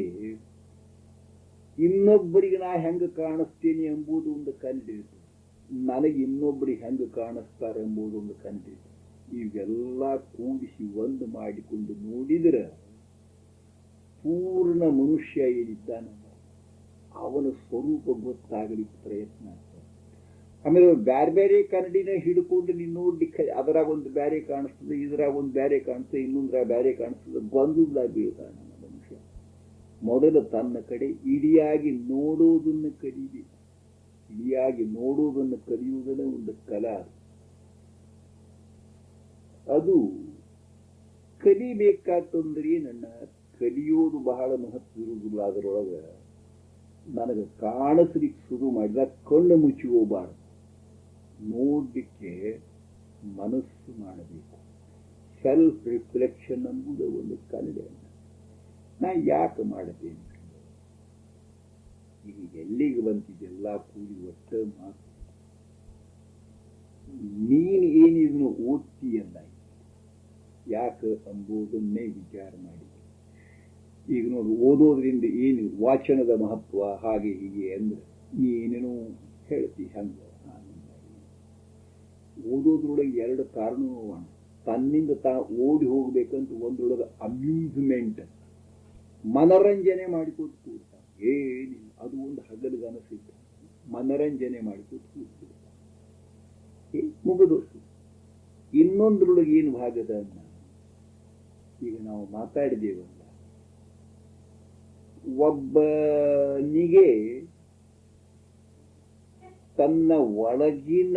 ಇನ್ನೊಬ್ಬರಿಗೆ ನಾ ಹೆಂಗ ಕಾಣಿಸ್ತೇನೆ ಎಂಬುದು ಒಂದು ಕಂಡಿದ್ದು, ನನಗೆ ಇನ್ನೊಬ್ಬರಿಗೆ ಹೆಂಗ ಕಾಣಿಸ್ತಾರೆ ಎಂಬುದು ಒಂದು ಕಂಡಿದ್ದು. ಇವೆಲ್ಲ ಕೂಡಿಸಿ ಒಂದು ಮಾಡಿಕೊಂಡು ನೋಡಿದ್ರೆ ಪೂರ್ಣ ಮನುಷ್ಯ ಏನಿದ್ದಾನ ಅವನ ಸ್ವರೂಪ ಗೊತ್ತಾಗಲಿಕ್ಕೆ ಪ್ರಯತ್ನ ಆಗ್ತದೆ. ಆಮೇಲೆ ಬ್ಯಾರೆ ಬೇರೆ ಕನ್ನಡಿನ ಹಿಡ್ಕೊಂಡು ನೀನು ನೋಡ್ಲಿಕ್ಕೆ ಅದರಾಗ ಒಂದು ಬ್ಯಾರೆ ಕಾಣಿಸ್ತದೆ, ಇದ್ರಾಗ ಒಂದು ಬ್ಯಾರೆ ಕಾಣಿಸ್ತದೆ, ಇನ್ನೊಂದ್ರಾಗ ಬ್ಯಾರೆ ಕಾಣಿಸ್ತದೆ. ಗೊಂದಲ ಬೀಳ್ತಾನೆ ಮನುಷ್ಯ. ಮೊದಲು ತನ್ನ ಕಡೆ ಇಡಿಯಾಗಿ ನೋಡೋದನ್ನು ಕಲಿಬೇಕು. ಇಡಿಯಾಗಿ ನೋಡೋದನ್ನು ಕಲಿಯುವುದನ್ನ ಒಂದು ಕಲಾ. ಅದು ಕಲಿಬೇಕಾತಂದ್ರೆ ನನ್ನ ಕಲಿಯೋದು ಬಹಳ ಮಹತ್ವ ಇರುವುದಿಲ್ಲ. ಅದರೊಳಗೆ ನನಗೆ ಕಾಣಿಸ್ಲಿಕ್ಕೆ ಶುರು ಮಾಡಿದ ಕಣ್ಣು ಮುಚ್ಚಿ ಹೋಗಬಾರ್ದು, ನೋಡ್ಲಿಕ್ಕೆ ಮನಸ್ಸು ಮಾಡಬೇಕು. ಸೆಲ್ಫ್ ರಿಫ್ಲೆಕ್ಷನ್ ಅನ್ನೋದು ಒಂದು ಕಲೆಯನ್ನು ನಾ ಯಾಕೆ ಮಾಡ್ತೇನೆ? ಈಗ ಎಲ್ಲಿಗೆ ಬಂತಿದ್ದೆಲ್ಲ ಕೂಡಿ ಒಟ್ಟ ಮಾತು. ನೀನು ಏನಿದನ್ನು ಓದ್ತೀಯಲ್ಲ ಯಾಕೆ ಎಂಬುದನ್ನೇ ವಿಚಾರ ಮಾಡಿ. ಈಗ ನೋಡಿ, ಓದೋದ್ರಿಂದ ಏನು ವಾಚನದ ಮಹತ್ವ ಹಾಗೆ ಹೀಗೆ ಅಂದ್ರೆ ನೀನೇನೋ ಹೇಳ್ತಿ ಹಂಗ. ಓದೋದ್ರೊಳಗೆ ಎರಡು ಕಾರಣವೂ ತನ್ನಿಂದ ಓಡಿ ಹೋಗ್ಬೇಕಂತ ಒಂದ್ರೊಳಗೆ ಅಮ್ಯೂಸ್ಮೆಂಟ್, ಮನರಂಜನೆ ಮಾಡಿಕೊಟ್ಟು ಕೂಡ್ತಾನೆ. ಏನಿಲ್ಲ, ಅದು ಒಂದು ಹಗಲುಗನಸಿದ್ದ ಮನರಂಜನೆ ಮಾಡಿಕೊಟ್ಟು ಕೂಡ್ತಿರ್ತಾನೆ. ಮುಗಿದು ಇನ್ನೊಂದ್ರೊಳಗೆ ಏನು ಭಾಗದ ಈಗ ನಾವು ಮಾತಾಡಿದೇವಲ್ಲ, ಒಬ್ಬನಿಗೆ ತನ್ನ ಒಳಗಿನ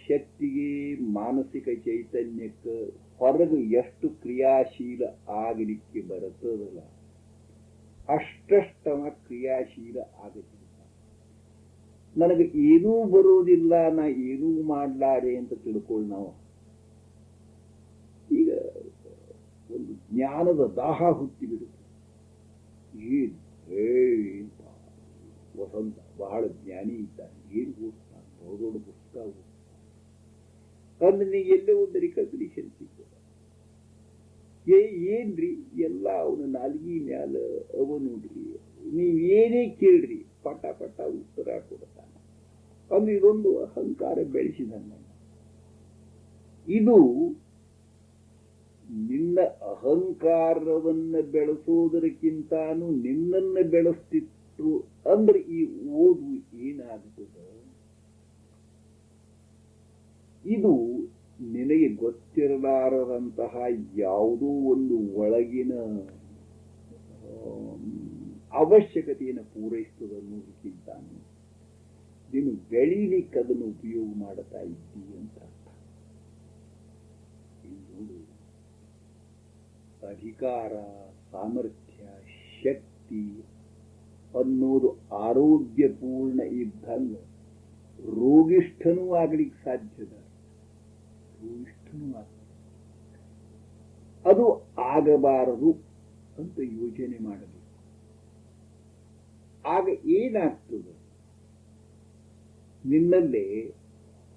ಶಕ್ತಿಗೆ ಮಾನಸಿಕ ಚೈತನ್ಯಕ್ಕೆ ಹೊರಗೆ ಎಷ್ಟು ಕ್ರಿಯಾಶೀಲ ಆಗಲಿಕ್ಕೆ ಬರುತ್ತದಲ್ಲ ಅಷ್ಟಷ್ಟವ ಕ್ರಿಯಾಶೀಲ ಆಗಲಿಲ್ಲ. ನನಗೆ ಏನೂ ಬರೋದಿಲ್ಲ, ನಾ ಏನೂ ಮಾಡ್ಲಾರೆ ಅಂತ ತಿಳ್ಕೊಳ್ಳಿ. ನಾವು ಈಗ ಒಂದು ಜ್ಞಾನದ ದಾಹ ಹುಟ್ಟಿ ಬಿಡುತ್ತೆ. ವಸಂತ ಬಹಳ ಜ್ಞಾನಿ ಇದ್ದಾನೆ, ಏನು ಓದ್ತಾನೆ, ದೊಡ್ಡ ಪುಸ್ತಕ ಓದ್ತಾನೆ ಅಂದ್ರೆ ನೀ ಎಲ್ಲೇ ಒಂದು ರಿಕಗ್ನಿಷನ್ ಸಿಗ್ತದ. ಏನ್ರಿ ಎಲ್ಲ ಅವನ ನಾಲ್ಗಿ ಮ್ಯಾಲ ಅವ ನೋಡ್ರಿ, ನೀವೇನೇ ಕೇಳ್ರಿ ಪಟ ಪಟ ಉತ್ತರ ಕೊಡ್ತಾನೆ. ಅಂದ್ರೆ ಇದೊಂದು ಅಹಂಕಾರ ಬೆಳೆಸಿದನ್ನ. ಇದು ನಿನ್ನ ಅಹಂಕಾರವನ್ನ ಬೆಳೆಸೋದಕ್ಕಿಂತಾನು ನಿನ್ನನ್ನ ಬೆಳೆಸ್ತಿತ್ತು ಅಂದ್ರೆ ಈ ಓದು ಏನಾಗುತ್ತದೆ, ಇದು ನಿನಗೆ ಗೊತ್ತಿರಲಾರದಂತಹ ಯಾವುದೋ ಒಂದು ಒಳಗಿನ ಅವಶ್ಯಕತೆಯನ್ನು ಪೂರೈಸ್ತದೆ ಅನ್ನೋದಕ್ಕಿಂತಾನು ನೀನು ಬೆಳೀಲಿಕ್ಕೆ ಅದನ್ನು ಉಪಯೋಗ ಮಾಡ್ತಾ ಇದ್ದೀವಿ ಅಂತ ಅರ್ಥ. ನೋಡು, ಅಧಿಕಾರ, ಸಾಮರ್ಥ್ಯ, ಶಕ್ತಿ ಅನ್ನೋದು ಆರೋಗ್ಯಪೂರ್ಣ ಇದ್ದಂಗ ರೋಗಿಷ್ಠನೂ ಆಗ್ಲಿಕ್ಕೆ ಸಾಧ್ಯದ. ರೋಗಿಷ್ಠನೂ ಅದು ಆಗಬಾರದು ಅಂತ ಯೋಚನೆ ಮಾಡಬೇಕು. ಆಗ ಏನಾಗ್ತದೆ, ನಿನ್ನಲ್ಲೇ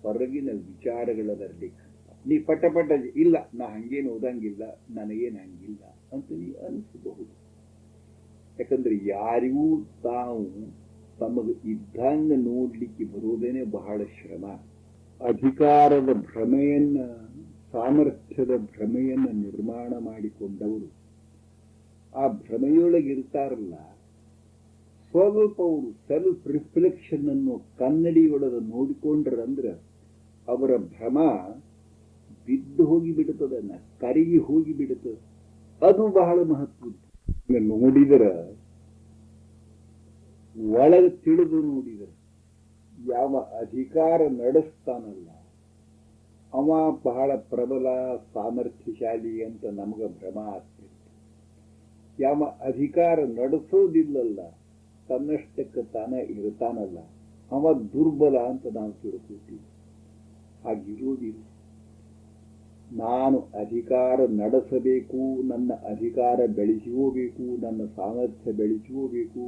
ಹೊರಗಿನ ವಿಚಾರಗಳ ಬರಲಿಕ್ಕೆ ನೀ ಪಟ ಪಟ ಇಲ್ಲ ನಾ ಹಂಗೇನು ಓದಂಗಿಲ್ಲ, ನನಗೇನು ಹಂಗಿಲ್ಲ ಅಂತ ನೀ ಅನಿಸಬಹುದು. ಯಾಕಂದ್ರೆ ಯಾರಿಗೂ ತಾವು ತಮಗೆ ಇದ್ದಂಗ ನೋಡ್ಲಿಕ್ಕೆ ಬರೋದೇನೆ ಬಹಳ ಶ್ರಮ. ಅಧಿಕಾರದ ಭ್ರಮೆಯನ್ನ, ಸಾಮರ್ಥ್ಯದ ಭ್ರಮೆಯನ್ನ ನಿರ್ಮಾಣ ಮಾಡಿಕೊಂಡವರು ಆ ಭ್ರಮೆಯೊಳಗಿರ್ತಾರಲ್ಲ, ಸ್ವಲ್ಪ ಅವರು ಸೆಲ್ಫ್ ರಿಫ್ಲೆಕ್ಷನ್ ಅನ್ನು ಕನ್ನಡಿಯೊಳಗೆ ನೋಡಿಕೊಂಡ್ರಂದ್ರೆ ಅವರ ಭ್ರಮ ಬಿದ್ದು ಹೋಗಿ ಬಿಡುತ್ತದನ್ನ, ಕರಗಿ ಹೋಗಿ ಬಿಡುತ್ತದೆ. ಅದು ಬಹಳ ಮಹತ್ವದ್ದು. ನೋಡಿದರ ಒಳಗೆ ತಿಳಿದು ನೋಡಿದರೆ ಯಾವ ಅಧಿಕಾರ ನಡೆಸ್ತಾನಲ್ಲ ಅವ ಬಹಳ ಪ್ರಬಲ ಸಾಮರ್ಥ್ಯಶಾಲಿ ಅಂತ ನಮಗ ಭ್ರಮ ಆಗ್ತಿತ್ತು. ಯಾವ ಅಧಿಕಾರ ನಡೆಸೋದಿಲ್ಲಲ್ಲ, ತನ್ನಷ್ಟಕ್ಕೆ ತಾನ ಇರ್ತಾನಲ್ಲ, ಅವ ದುರ್ಬಲ ಅಂತ ನಾವು ತಿಳ್ಕೊತೀವಿ. ಹಾಗಿರುವುದಿಲ್ಲ. ನಾನು ಅಧಿಕಾರ ನಡೆಸಬೇಕು, ನನ್ನ ಅಧಿಕಾರ ಬೆಳೆಸಿಕೋಬೇಕು, ನನ್ನ ಸಾಮರ್ಥ್ಯ ಬೆಳೆಸಿಕೋಬೇಕು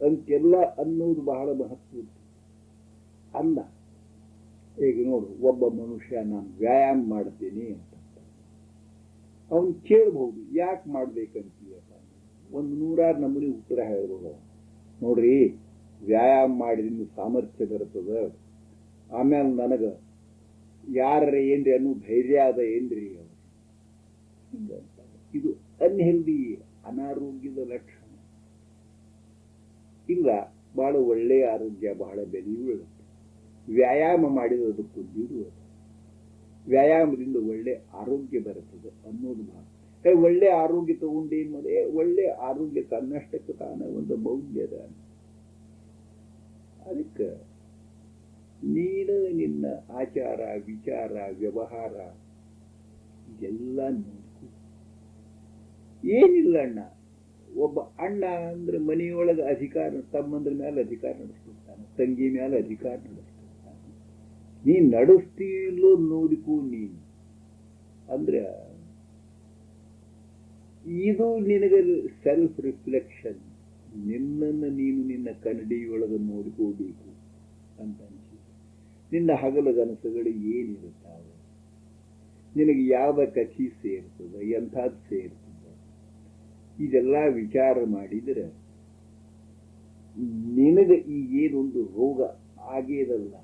ಅಂತೆಲ್ಲ ಅನ್ನೋದು ಬಹಳ ಮಹತ್ವ ಅಲ್ಲ. ಈಗ ನೋಡು, ಒಬ್ಬ ಮನುಷ್ಯ ನಾನು ವ್ಯಾಯಾಮ ಮಾಡ್ತೀನಿ ಅಂತ ಅವನು ಕೇಳಬಹುದು, ಯಾಕೆ ಮಾಡ್ಬೇಕಂತೀಯಪ್ಪ? ಒಂದು 100 ನಮೂನಿ ಉತ್ತರ ಹೇಳ್ಬೋದು. ನೋಡ್ರಿ, ವ್ಯಾಯಾಮ ಮಾಡಿದ್ರೆ ಸಾಮರ್ಥ್ಯ ಬರ್ತದ, ಆಮೇಲೆ ನನಗ ಯಾರ ಏನ್ರಿ ಅನ್ನೋ ಧೈರ್ಯ ಅದ ಏನ್ರಿ. ಇದು ಅನ್ಹೆಲ್ದಿ, ಅನಾರೋಗ್ಯದ ಲಕ್ಷಣ ಇಲ್ಲ. ಬಹಳ ಒಳ್ಳೆಯ ಆರೋಗ್ಯ, ಬಹಳ ಬೆಲೆಯುಳ್ಳದು. ವ್ಯಾಯಾಮ ಮಾಡಿದದಕ್ಕೂ ಇರುವುದು, ವ್ಯಾಯಾಮದಿಂದ ಒಳ್ಳೆ ಆರೋಗ್ಯ ಬರುತ್ತದೆ ಅನ್ನೋದು ಭಾಗ. ಒಳ್ಳೆ ಆರೋಗ್ಯ ತಗೊಂಡೇನ್ ಮಾಡಿ, ಒಳ್ಳೆ ಆರೋಗ್ಯ ತನ್ನಷ್ಟಕ್ಕೆ ತಾನ ಒಂದು ಮೌಲ್ಯದ. ಅದಕ್ಕೆ ನೀನು ನಿನ್ನ ಆಚಾರ, ವಿಚಾರ, ವ್ಯವಹಾರ ಎಲ್ಲ ನೋಡ್ಕೊ. ಏನಿಲ್ಲ ಅಣ್ಣ, ಒಬ್ಬ ಅಣ್ಣ ಅಂದ್ರೆ ಮನೆಯೊಳಗೆ ಅಧಿಕಾರ, ತಮ್ಮಂದ್ರ ಮೇಲೆ ಅಧಿಕಾರ ನಡೆಸ್ತಿರ್ತಾನೆ, ತಂಗಿ ಮೇಲೆ ಅಧಿಕಾರ ನಡೆಸ್ತಿರ್ತಾನೆ. ನೀ ನಡೆಸ್ತಿಲ್ಲೋ ನೋಡಿಕೋ ನೀನು. ಅಂದ್ರೆ ಇದು ನಿನಗೆ ಸೆಲ್ಫ್ ರಿಫ್ಲೆಕ್ಷನ್. ನಿನ್ನನ್ನು ನೀನು ನಿನ್ನ ಕನ್ನಡಿಯೊಳಗೆ ನೋಡ್ಕೋಬೇಕು ಅಂತ ಅನಿಸಿದೆ. ನಿನ್ನ ಹಗಲುಗನಸುಗಳು ಏನಿರುತ್ತವೆ, ನಿನಗೆ ಯಾವ ಕಥಿ ಸೇರ್ತದೆ, ಎಂಥದ್ದು ಸೇರ್ತದೆ, ಇದೆಲ್ಲ ವಿಚಾರ ಮಾಡಿದರೆ ನಿನಗೆ ಈಗೇನೊಂದು ರೋಗ ಆಗೇದಲ್ಲ,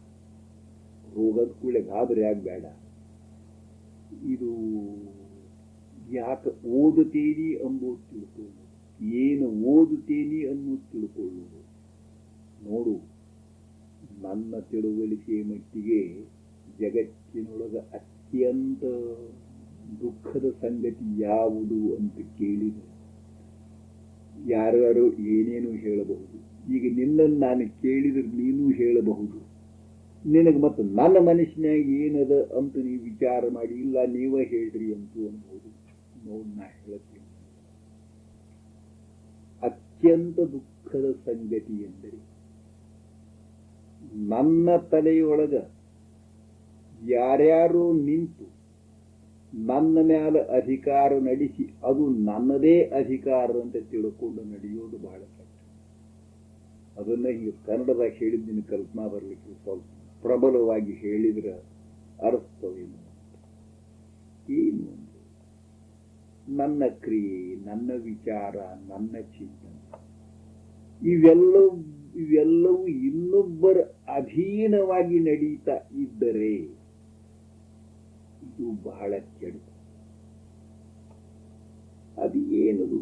ರೋಗದ ಕೂಡಲೇ ಗಾಬರಿ ಆಗಬೇಡ. ಇದು ಯಾಕೆ ಓದುತ್ತೇನೆ ಅಂಬುದು ತಿಳ್ಕೊಳ್ಳು, ಏನು ಓದುತ್ತೇನೆ ಅನ್ನೋದು ತಿಳ್ಕೊಳ್ಳುವುದು. ನೋಡು, ನನ್ನ ತಿಳುವಳಿಕೆ ಮಟ್ಟಿಗೆ ಜಗತ್ತಿನೊಳಗೆ ಅತ್ಯಂತ ದುಃಖದ ಸಂಗತಿ ಯಾವುದು ಅಂತ ಕೇಳಿದರೆ ಯಾರ್ಯಾರು ಏನೇನು ಹೇಳಬಹುದು. ಈಗ ನಿನ್ನನ್ನು ನಾನು ಕೇಳಿದ್ರೆ ನೀನು ಹೇಳಬಹುದು. ನಿನಗೆ ಮತ್ತು ನನ್ನ ಮನಸ್ಸಿನಾಗ ಏನದ ಅಂತ ನೀವು ವಿಚಾರ ಮಾಡಿ, ಇಲ್ಲ ನೀವೇ ಹೇಳ್ರಿ ಅಂತೂ ಅನ್ಬೋದು. ನೋಡಿ, ನಾ ಹೇಳ್ತೀನಿ, ಅತ್ಯಂತ ದುಃಖದ ಸಂಗತಿ ಎಂದರೆ ನನ್ನ ತಲೆಯೊಳಗ ಯಾರ್ಯಾರು ನಿಂತು ನನ್ನ ಮ್ಯಾಲ ಅಧಿಕಾರ ನಡೆಸಿ ಅದು ನನ್ನದೇ ಅಧಿಕಾರ ಅಂತ ತಿಳ್ಕೊಂಡು ನಡೆಯೋದು ಬಹಳ ಕಷ್ಟ. ಅದನ್ನ ಈಗ ಕನ್ನಡದಾಗ ಹೇಳಿದ್ದೀನಿ, ಕಲ್ಪನಾ ಬರ್ಲಿಕ್ಕೆ ಸ್ವಲ್ಪ ಪ್ರಬಲವಾಗಿ ಹೇಳಿದ್ರೆ ಅರ್ಥವೇನು? ಏನು? ನನ್ನ ಕ್ರಿಯೆ, ನನ್ನ ವಿಚಾರ, ನನ್ನ ಚಿಂತನೆ ಇವೆಲ್ಲವೂ ಇನ್ನೊಬ್ಬರ ಅಧೀನವಾಗಿ ನಡೀತಾ ಇದ್ದರೆ ಇದು ಬಹಳ ಕೆಡುಕು. ಅದು ಏನದು?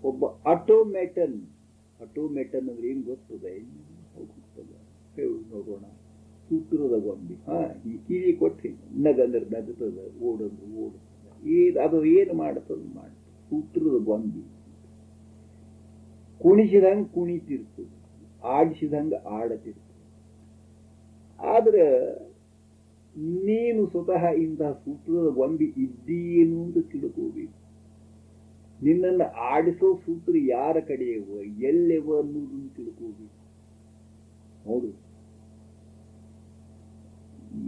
ಒಬ್ಬ ಆಟೋಮೇಟನ್ ಅಂದ್ರೆ ಏನ್ ಗೊತ್ತದೆ? ಹೇಳು ನೋಡೋಣ. ಸೂತ್ರದ ಗೊಂಬೆ, ಈ ಕಿವಿ ಕೊಟ್ಟಿ ನಗಂದ್ರೆ ನಗುತ್ತದೆ, ಓಡಂದ್ರೆ ಓಡುತ್ತದೆ. ಅದು ಏನು ಮಾಡ್ತದ? ಸೂತ್ರದ ಗೊಂಬೆ ಕುಣಿಸಿದಂಗ ಕುಣಿತಿರ್ತದೆ, ಆಡಿಸಿದಂಗ ಆಡತಿರ್ತದೆ. ಆದ್ರೆ ನೀನು ಸ್ವತಃ ಇಂತಹ ಸೂತ್ರದ ಗೊಂಬೆ ಇದ್ದೀನು ಅಂತ ತಿಳ್ಕೋಬೇಕು. ನಿನ್ನನ್ನು ಆಡಿಸೋ ಸೂತ್ರ ಯಾರ ಕಡೆಯವ, ಎಲ್ಲೆವ ಅನ್ನೋದನ್ನು ತಿಳ್ಕೋಬೇಕು. ನೋಡು, ಈ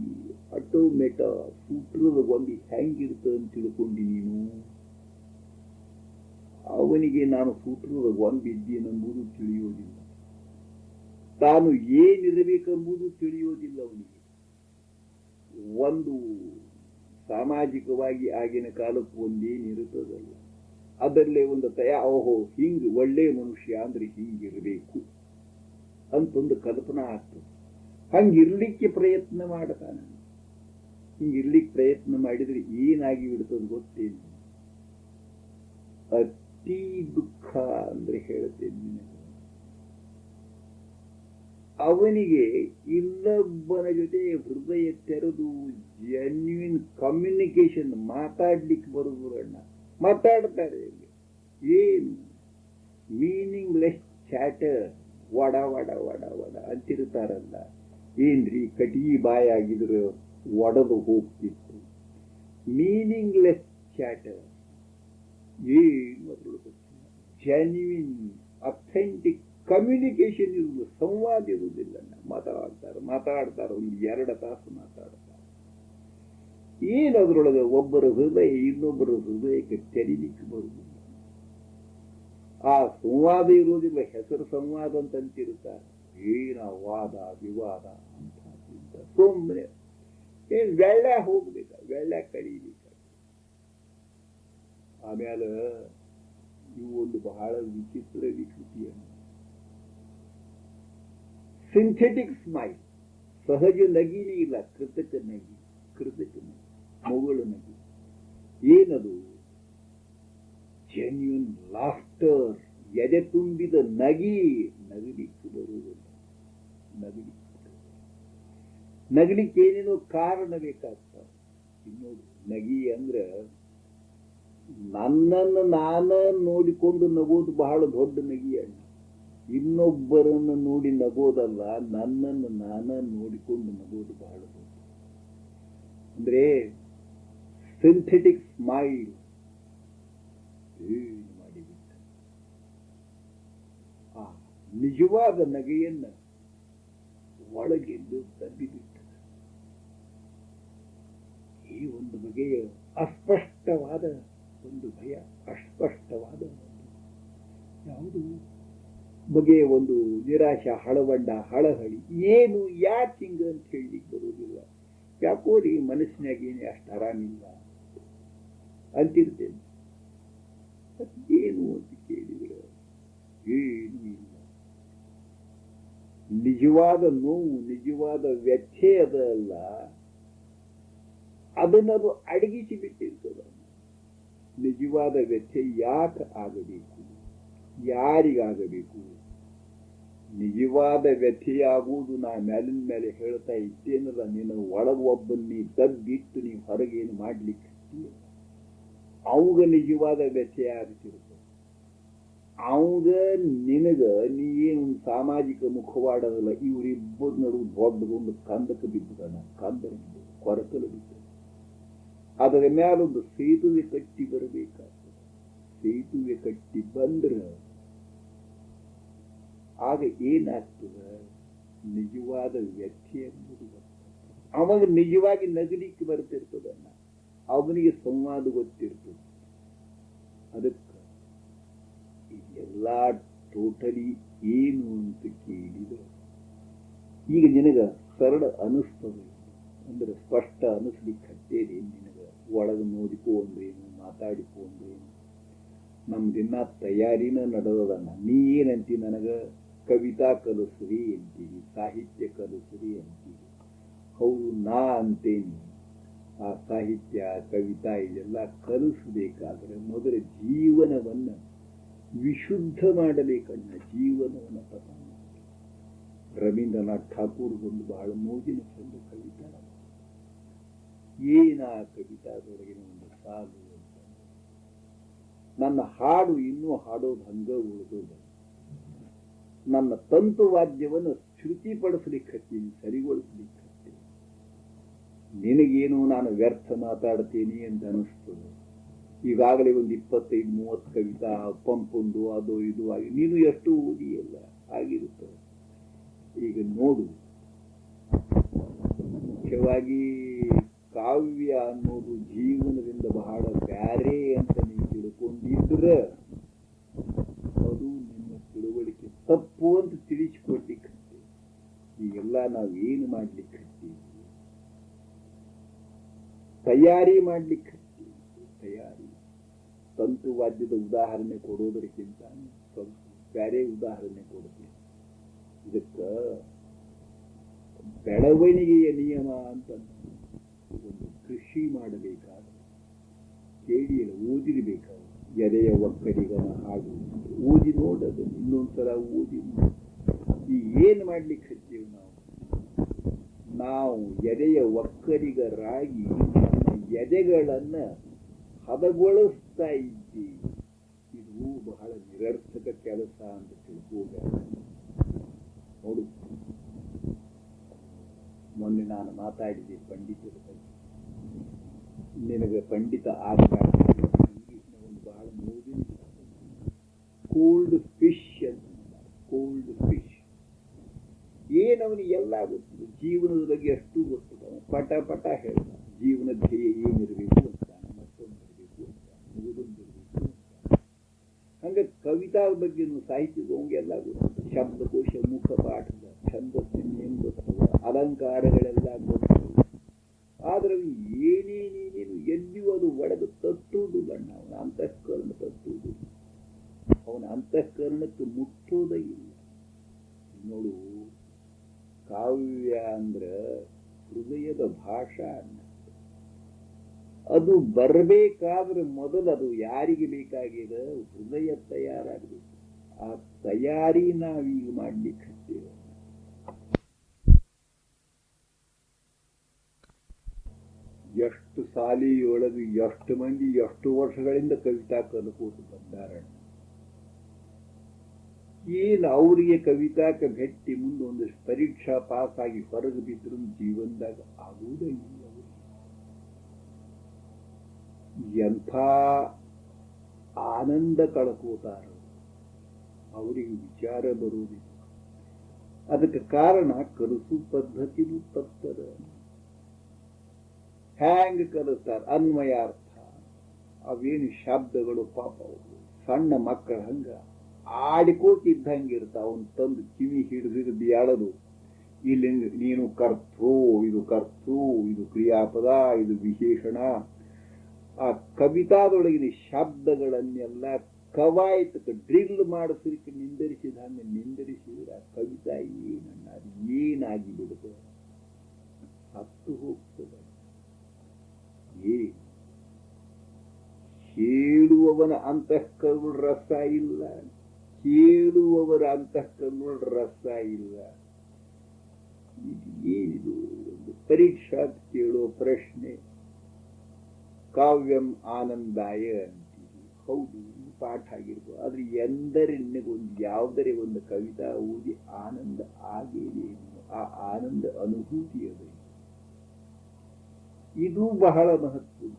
ಆಟೋಮೇಟ ಸೂತ್ರದ ಗೊಂಬೆ ಹೆಂಗಿರ್ತದೆ ಅಂತ ತಿಳ್ಕೊಂಡಿ ನೀನು. ಅವನಿಗೆ ನಾನು ಸೂತ್ರದ ಗೊಂಬೆ ಇದ್ದೀನೆಂಬುದು ತಿಳಿಯೋದಿಲ್ಲ, ತಾನು ಏನಿರಬೇಕೆಂಬುದು ತಿಳಿಯೋದಿಲ್ಲ ಅವನಿಗೆ. ಒಂದು ಸಾಮಾಜಿಕವಾಗಿ ಆಗಿನ ಕಾಲಕ್ಕೆ ಒಂದೇನಿರುತ್ತದಲ್ಲ, ಅದರಲ್ಲೇ ಒಂದು ಓಹೋ ಹಿಂಗ್ ಒಳ್ಳೆ ಮನುಷ್ಯ ಅಂದ್ರೆ ಹಿಂಗಿರಬೇಕು ಅಂತೊಂದು ಕಲ್ಪನಾ ಆಗ್ತದೆ. ಹಂಗಿರ್ಲಿಕ್ಕೆ ಪ್ರಯತ್ನ ಮಾಡ್ತಾನೆ. ಹಿಂಗಿರ್ಲಿಕ್ಕೆ ಪ್ರಯತ್ನ ಮಾಡಿದ್ರೆ ಏನಾಗಿ ಬಿಡ್ತದೆ ಗೊತ್ತೇನು? ಅತಿ ದುಃಖ ಅಂದ್ರೆ ಹೇಳ್ತೇನೆ. ಅವನಿಗೆ ಇನ್ನೊಬ್ಬನ ಜೊತೆ ಹೃದಯ ತೆರೆದು ಜೆನ್ಯೂನ್ ಕಮ್ಯುನಿಕೇಶನ್ ಮಾತಾಡ್ಲಿಕ್ಕೆ ಬರುವುದಣ್ಣ. ಮಾತಾಡ್ತಾರೆ, ಏನು ಮೀನಿಂಗ್ಲೆಸ್ ಚಾಟರ್, ವಡ ವಡ ವಡ ವಡ ಅಂತಿರ್ತಾರಲ್ಲ. ಏನ್ರಿ ಕಟಿಗಿ ಬಾಯಿ ಆಗಿದ್ರೆ ಒಡೆದು ಹೋಗ್ತಿತ್ತು. ಮೀನಿಂಗ್ಲೆಸ್ ಚಾಟರ್, ಏನು ಜೆನ್ಯೂನ್ ಅಥೆಂಟಿಕ್ ಕಮ್ಯುನಿಕೇಶನ್ ಇರುವುದು, ಸಂವಾದ ಇರುವುದಿಲ್ಲ. ಮಾತಾಡ್ತಾರೆ ಒಂದು 2 ತಾಸು ಮಾತಾಡ್ತಾರೆ. ಏನದ್ರೊಳಗೆ ಒಬ್ಬರ ಹೃದಯ ಇನ್ನೊಬ್ಬರ ಹೃದಯಕ್ಕೆ ತೆರಿಲಿಕ್ಕೆ ಬರುವುದಿಲ್ಲ. ಆ ಸಂವಾದ ಇರುವುದಿಲ್ಲ, ಹೆಸರು ಸಂವಾದ ಅಂತಿರುತ್ತಾರೆ. ಏನ ವಾದ ವಿವಾದ ಅಂತ ಸುಮ್ಮನೆ ಏನ್ ಬೆಳ್ಳ ಹೋಗ್ಬೇಕ, ಬೆಳ್ಳ ಕಡಿಬೇಕ. ಆಮೇಲೆ ಇವು ಒಂದು ಬಹಳ ವಿಚಿತ್ರ ವಿಕೃತಿಯನ್ನು, ಸಿಂಥೆಟಿಕ್ ಸ್ಮೈಲ್, ಸಹಜ ನಗಿನೇ ಇಲ್ಲ, ಕೃತಕ ನಗಿ, ಮಗಳು ನಗಿ. ಏನದು? ಜೆನ್ಯೂನ್ ಲಾಫ್ಟರ್, ಎದೆ ತುಂಬಿದ ನಗಿ. ನಗಲಿಕ್ಕೆ ಬರುವುದಿಲ್ಲ, ನಗಲಿಕ್ಕೆ ಏನೇನೋ ಕಾರಣ ಬೇಕಾಗ್ತದೆ. ಇನ್ನೋಡು, ನಗಿ ಅಂದ್ರೆ ನನ್ನನ್ನು ನಾನ ನೋಡಿಕೊಂಡು ನಗೋದು ಬಹಳ ದೊಡ್ಡ ನಗಿ ಅಣ್ಣ. ಇನ್ನೊಬ್ಬರನ್ನು ನೋಡಿ ನಗೋದಲ್ಲ, ನನ್ನನ್ನು ನಾನ ನೋಡಿಕೊಂಡು ನಗೋದು ಬಹಳ ದೊಡ್ಡ. ಅಂದ್ರೆ ಸಿಂಥೆಟಿಕ್ ಸ್ಮೈಲ್ ಏನು ಮಾಡಿಬಿಟ್ಟ. ಆ ನಿಜವಾದ ನಗೆಯನ್ನ ಒಳಗೆಂದು ತಂದಿಬಿಟ್ಟ. ಈ ಒಂದು ಬಗೆಯ ಅಸ್ಪಷ್ಟವಾದ ಒಂದು ಭಯ, ಅಸ್ಪಷ್ಟವಾದ ಯಾವುದು ಹೊಗೆ ಒಂದು ನಿರಾಶೆ, ಹಳವಂಡ, ಹಳಹಳಿ, ಏನು ಯಾಕೆ ಹಿಂಗ ಅಂತ ಹೇಳಲಿಕ್ಕೆ ಬರುವುದಿಲ್ಲ. ಯಾಕೋರಿ ಮನಸ್ಸಿನಾಗ ಏನೇ ಅಷ್ಟು ಆರಾಮಿಲ್ಲ ಅಂತಿರ್ತೇನೆ. ಏನು ಅಂತ ಕೇಳಿದ್ರೆ ಏನೂ ಇಲ್ಲ. ನಿಜವಾದ ನೋವು, ನಿಜವಾದ ವ್ಯಥೆ ಅದಲ್ಲ, ಅದನ್ನದು ಅಡಗಿಸಿ ಬಿಟ್ಟಿರ್ತದ. ನಿಜವಾದ ವ್ಯಥೆ ಯಾಕೆ ಆಗಬೇಕು, ಯಾರಿಗಾಗಬೇಕು? ನಿಜವಾದ ವ್ಯಥೆಯಾಗುವುದು ನಾ ಮೇಲಿನ ಮೇಲೆ ಹೇಳ್ತಾ ಇದ್ದೇನಲ್ಲ, ನಿನ್ನ ಒಳಗ ಒಬ್ಬನ್ನ ದಬ್ಬಿಟ್ಟು ನೀವು ಹೊರಗೇನು ಮಾಡ್ಲಿಕ್ಕೆ ಅವಾಗ ನಿಜವಾದ ವ್ಯಥೆ ಆಗ್ತಿರ್ತದೆ. ಅವಾಗ ನಿನಗ ನೀ ಏನು ಸಾಮಾಜಿಕ ಮುಖವಾಡೋದಲ್ಲ, ಇವರಿಬ್ಬರ ನಡುವೆ ದೊಡ್ಡದೊಂದು ಕಂದಕ್ಕೆ ಬಿದ್ದದ, ಕಂದ ಕೊರಕಲು ಬಿದ್ದ. ಅದರ ಮೇಲೊಂದು ಸೇತುವೆ ಕಟ್ಟಿ ಬರಬೇಕಾಗ್ತದೆ. ಸೇತುವೆ ಕಟ್ಟಿ ಬಂದ್ರೆ ಆಗ ಏನಾಗ್ತದೆ, ನಿಜವಾದ ವ್ಯಥೆ ಅನ್ನೋದು ಅವಾಗ ನಿಜವಾಗಿ ನಗಲಿಕ್ಕೆ ಬರ್ತಿರ್ತದನ್ನ, ಅವನಿಗೆ ಸಂವಾದ ಗೊತ್ತಿರ್ತದೆ. ಅದಕ್ಕೆ ಇದೆಲ್ಲ ಟೋಟಲಿ ಏನು ಅಂತ ಕೇಳಿದ್ರೆ ಈಗ ನಿನಗ ಸರಳ ಅನಿಸ್ತದೆ, ಅಂದ್ರೆ ಸ್ಪಷ್ಟ ಅನಿಸ್ಲಿಕ್ಕೆ ಹತ್ತೇರಿ. ನಿನಗ ಒಳಗೆ ನೋಡಿಕೋ ಅಂದ್ರೇನು, ಮಾತಾಡಿಕೋ ಅಂದ್ರೇನು, ನಮ್ದಿನ್ನ ತಯಾರಿನ ನಡೆದದನ್ನ. ನೀ ಏನಂತಿ, ನನಗ ಕವಿತಾ ಕಲಿಸ್ರಿ ಅಂತೀವಿ, ಸಾಹಿತ್ಯ ಕಲಿಸ್ರಿ ಅಂತೀವಿ. ಹೌದು, ನಾ ಅಂತೇನಿ. ಆ ಸಾಹಿತ್ಯ, ಕವಿತಾ ಇದೆಲ್ಲ ಕಲಿಸಬೇಕಾದ್ರೆ ಮೊದಲ ಜೀವನವನ್ನ ವಿಶುದ್ಧ ಮಾಡಬೇಕನ್ನ, ಜೀವನವನ್ನು ಪತನ. ರವೀಂದ್ರನಾಥ್ ಠಾಕೂರ್ ಒಂದು ಬಹಳ ಮೋಜಿನ ಚಂದ ಕವಿತಾ. ಏನ ಕವಿತಾದೊಳಗಿನ ಒಂದು ಸಾಲು ಅಂತ, ನನ್ನ ಹಾಡು ಇನ್ನೂ ಹಾಡೋದು ಹಂಗ ಉಳಿದೋದು, ನನ್ನ ತಂತು ವಾದ್ಯವನ್ನು ಶ್ರುತಿಪಡಿಸ್ಲಿಕ್ಕೆ ಹತ್ತೀನಿ, ಸರಿಗೊಳಿಸ್ಲಿಕ್ಕೆ ಹತ್ತೀನಿ. ನಿನಗೇನು ನಾನು ವ್ಯರ್ಥ ಮಾತಾಡ್ತೀನಿ ಅಂತ ಅನಿಸ್ತದೆ. ಈಗಾಗಲೇ ಒಂದು 25-30 ಕವಿತಾ ಪಂಪೊಂದು ಅದು ಇದು ಆಗಿ ನೀನು ಎಷ್ಟು ಓದಿಯಲ್ಲ ಆಗಿರುತ್ತದೆ. ಈಗ ನೋಡು, ಮುಖ್ಯವಾಗಿ ಕಾವ್ಯ ಅನ್ನೋದು ಜೀವನದಿಂದ ಬಹಳ ಬ್ಯಾರೆ ಅಂತ ನೀವು ತಿಳ್ಕೊಂಡಿದ್ರೆ ಅದು ನಿಮ್ಮ ತಿಳುವಳಿಕೆ ತಪ್ಪು ಅಂತ ತಿಳಿಸಿಕೊಡ್ಲಿಕ್ಕೆ. ಈಗೆಲ್ಲ ನಾವೇನು ಮಾಡ್ಲಿಕ್ಕೆ ಹತ್ತೀವಿ, ತಯಾರಿ ಮಾಡ್ಲಿಕ್ಕೆ ಹತ್ತೀವಿ. ತಯಾರಿ ತಂತು ವಾದ್ಯದ ಉದಾಹರಣೆ ಕೊಡೋದಕ್ಕಿಂತ ಸ್ವಲ್ಪ ಬೇರೆ ಉದಾಹರಣೆ ಕೊಡ್ತೀನಿ. ಇದಕ್ಕ ಬೆಳವಣಿಗೆಯ ನಿಯಮ ಅಂತ ಒಂದು ಕೃಷಿ ಮಾಡಬೇಕಾದ್ರೆ ಕೇಳಿಯಲ್ಲ, ಓದಿರಬೇಕಾದ್ರೆ ಎದೆಯ ಒಕ್ಕರಿಗನ ಹಾಡು ಓದಿ ನೋಡೋದು, ಇನ್ನೊಂದ್ಸಲ ಓದಿ. ಈ ಏನ್ ಮಾಡ್ಲಿಕ್ಕೆ ಹತ್ತೀವಿ ನಾವು ಎದೆಯ ಒಕ್ಕರಿಗರಾಗಿ ನಮ್ಮ ಎದೆಗಳನ್ನ ಹದಗೊಳಿಸ್ತಾ ಇದ್ದೀವಿ. ಇದು ಬಹಳ ನಿರರ್ಥಕ ಕೆಲಸ ಅಂತ ತಿಳ್ಕೋಬೇಡ. ನೋಡು, ಮೊನ್ನೆ ನಾನು ಮಾತಾಡಿದೆ ಪಂಡಿತರ ಬಗ್ಗೆ. ನಿನಗೆ ಪಂಡಿತ ಆಕಾರ ಇಂಗ್ಲಿಷ್ನ ಒಂದು ಬಹಳ ನೋಡಿನ ಕೋಲ್ಡ್ ಫಿಶ್ ಅಂತ. ಕೋಲ್ಡ್ ಫಿಶ್ ಏನವನಿಗೆ ಎಲ್ಲ ಗೊತ್ತಿದೆ, ಜೀವನದ ಬಗ್ಗೆ ಎಷ್ಟು ಗೊತ್ತಿದೆ. ಪಟ ಪಟ ಹೇಳ್ದ, ಜೀವನ ಧ್ಯೇಯ ಏನಿರಬೇಕು ಅಂತ, ಮತ್ತೊಂದಿರಬೇಕು ಅಂತ, ಮುಗಿದೊಂದಿರಬೇಕು ಅಂತ. ಹಂಗೆ ಕವಿತಾ ಬಗ್ಗೆ, ಸಾಹಿತ್ಯದ ಎಲ್ಲ ಗೊತ್ತಿದೆ. ಶಬ್ದಕೋಶ, ಮುಖಪಾಠದ, ಛಂದಸ್ಸಿನ ಗೊತ್ತವ, ಅಲಂಕಾರಗಳೆಲ್ಲ ಗೊತ್ತವು. ಆದ್ರೆ ಏನೇನೇನೇನು ಎಲ್ಲಿಯೂ ಅದು ಒಳಗೆ ತಟ್ಟುವುದಿಲ್ಲ. ಅವನ ಅಂತಃಕರಣ ತಟ್ಟುವುದಿಲ್ಲ, ಅವನ ಅಂತಃಕರಣಕ್ಕೆ ಮುಟ್ಟೋದೇ ಇಲ್ಲ. ನೋಡು, ಕಾವ್ಯ ಅಂದ್ರೆ ಹೃದಯದ ಭಾಷಾ. ಅದು ಬರಬೇಕಾದ್ರೆ ಮೊದಲು ಅದು ಯಾರಿಗೆ ಬೇಕಾಗಿದೆ, ಹೃದಯ ತಯಾರಾಗಬೇಕು. ಆ ತಯಾರಿ ನಾವೀಗ ಮಾಡ್ಲಿಕ್ಕೆ ಹತ್ತೇವೆ. ಎಷ್ಟು ಸಾಲಿಯೊಳಗೆ ಎಷ್ಟು ಮಂದಿ ಎಷ್ಟು ವರ್ಷಗಳಿಂದ ಕವಿತಾ ಕಲಿಕೋದು ಬಂದಾರ. ಏನು ಅವರಿಗೆ ಕವಿತಾಕ ಭೆಟ್ಟಿ ಮುಂದೆ ಒಂದಷ್ಟು ಪರೀಕ್ಷಾ ಪಾಸ್ ಆಗಿ ಹೊರಗೆ ಬಿದ್ರು ಜೀವನದಾಗ ಆಗುವುದೇ ಇಲ್ಲ. ಎಂಥ ಆನಂದ ಕಳ್ಕೋತಾರ, ಅವರಿಗೆ ವಿಚಾರ ಬರುವುದಿಲ್ಲ. ಅದಕ್ಕೆ ಕಾರಣ ಕಲಿಸು ಪದ್ಧತಿನೂ ತಪ್ಪದ. ಹ್ಯಾಂಗ ಕಲಿಸ್ತಾರ, ಅನ್ವಯಾರ್ಥ, ಅವೇನು ಶಬ್ದಗಳು ಪಾಪ ಸಣ್ಣ ಮಕ್ಕಳ ಹಂಗ ಆಡಿಕೋತಿದ್ದಂಗಿರ್ತಾವ. ಅವನ್ ತಂದು ಕಿವಿ ಹಿಡಿದು ಎಳದು, ಇಲ್ಲಿ ನೀನು ಕರ್ತೃ, ಇದು ಕರ್ತೃ, ಇದು ಕ್ರಿಯಾಪದ, ಇದು ವಿಶೇಷಣ. ಆ ಕವಿತಾದೊಳಗಿನ ಶಬ್ದಗಳನ್ನೆಲ್ಲ ಕವಾಯತಕ್ಕೆ ಡ್ರಿಲ್ ಮಾಡಿಸಲಿಕ್ಕೆ ನಿಂದರಿಸಿದಂಗೆ ನಿಂದರಿಸಿದ್ರೆ ಆ ಕವಿತಾ ಏನನ್ನ ಅದು ಏನಾಗಿ ಬಿಡುತ್ತೆ, ಸತ್ತು ಹೋಗ್ತದೆ. ಹೇಳುವವನ ಅಂತಃಕರಣ ರಸ ಇಲ್ಲ, ಕೇಳುವವರ ಅಂತಃಕರಣ ರಸ ಇಲ್ಲ. ಇದು ಒಂದು ಪರೀಕ್ಷಾ ಕೇಳೋ ಪ್ರಶ್ನೆ. ಕಾವ್ಯಂ ಆನಂದಾಯ ಅಂತೀವಿ, ಹೌದು ಇದು ಪಾಠ ಆಗಿರ್ಬೋದು. ಆದ್ರೆ ಎಂದರೆನ್ನೆಗೊಂದು ಯಾವುದರೇ ಒಂದು ಕವಿತಾ ಓದಿ ಆನಂದ ಆಗೇನೆ, ಆ ಆನಂದ ಅನುಭೂತಿ ಅದ. ಇದು ಬಹಳ ಮಹತ್ವ.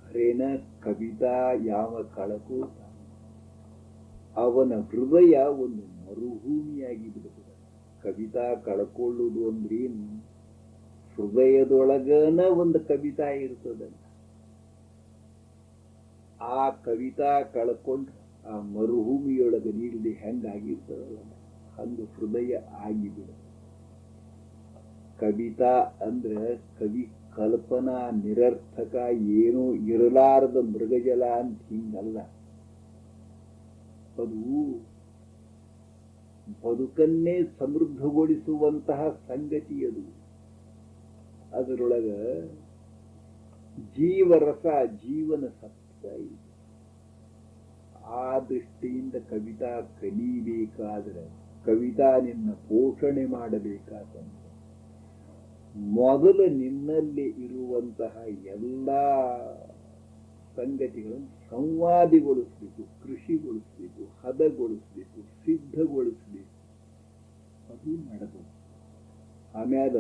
ಖರೇನ ಕವಿತಾ ಯಾವ ಕಳಕೋತ ಅವನ ಹೃದಯ ಒಂದು ಮರುಭೂಮಿಯಾಗಿ ಬಿಡುತ್ತದೆ. ಕವಿತಾ ಕಳ್ಕೊಳ್ಳುವುದು ಅಂದ್ರೇನು? ಹೃದಯದೊಳಗನ ಒಂದು ಕವಿತಾ ಇರ್ತದಂತ. ಆ ಕವಿತಾ ಕಳ್ಕೊಂಡ್ರೆ ಆ ಮರುಭೂಮಿಯೊಳಗೆ ನೀಡದೆ ಹೆಂಗಾಗಿರ್ತದಲ್ಲ, ಹಂಗ ಹೃದಯ ಆಗಿಬಿಡ. ಕವಿತಾ ಅಂದ್ರ ಕವಿ ಕಲ್ಪನಾ ನಿರರ್ಥಕ, ಏನೋ ಇರಲಾರದ ಮೃಗಜಲ ಅಂತ ಹಿಂಗಲ್ಲ. ಅದು ಬದುಕನ್ನೇ ಸಮೃದ್ಧಗೊಳಿಸುವಂತಹ ಸಂಗತಿ. ಅದು ಅದರೊಳಗ ಜೀವರಸ, ಜೀವನ ಸತ್ವ ಇದೆ. ಆ ದೃಷ್ಟಿಯಿಂದ ಕವಿತಾ ಕಲಿಬೇಕಾದ್ರೆ, ಕವಿತಾ ನಿನ್ನ ಪೋಷಣೆ ಮಾಡಬೇಕಾದಂತ ಮೊದಲು ನಿನ್ನಲ್ಲಿ ಇರುವಂತಹ ಎಲ್ಲ ಸಂಗತಿಗಳನ್ನು ಸಂವಾದಿಗೊಳಿಸ್ಬೇಕು, ಕೃಷಿಗೊಳಿಸ್ಬೇಕು, ಹದಗೊಳಿಸ್ಬೇಕು, ಸಿದ್ಧಗೊಳಿಸ್ಬೇಕು. ಅದು ನಡೆದು ಆಮ್ಯಾಲ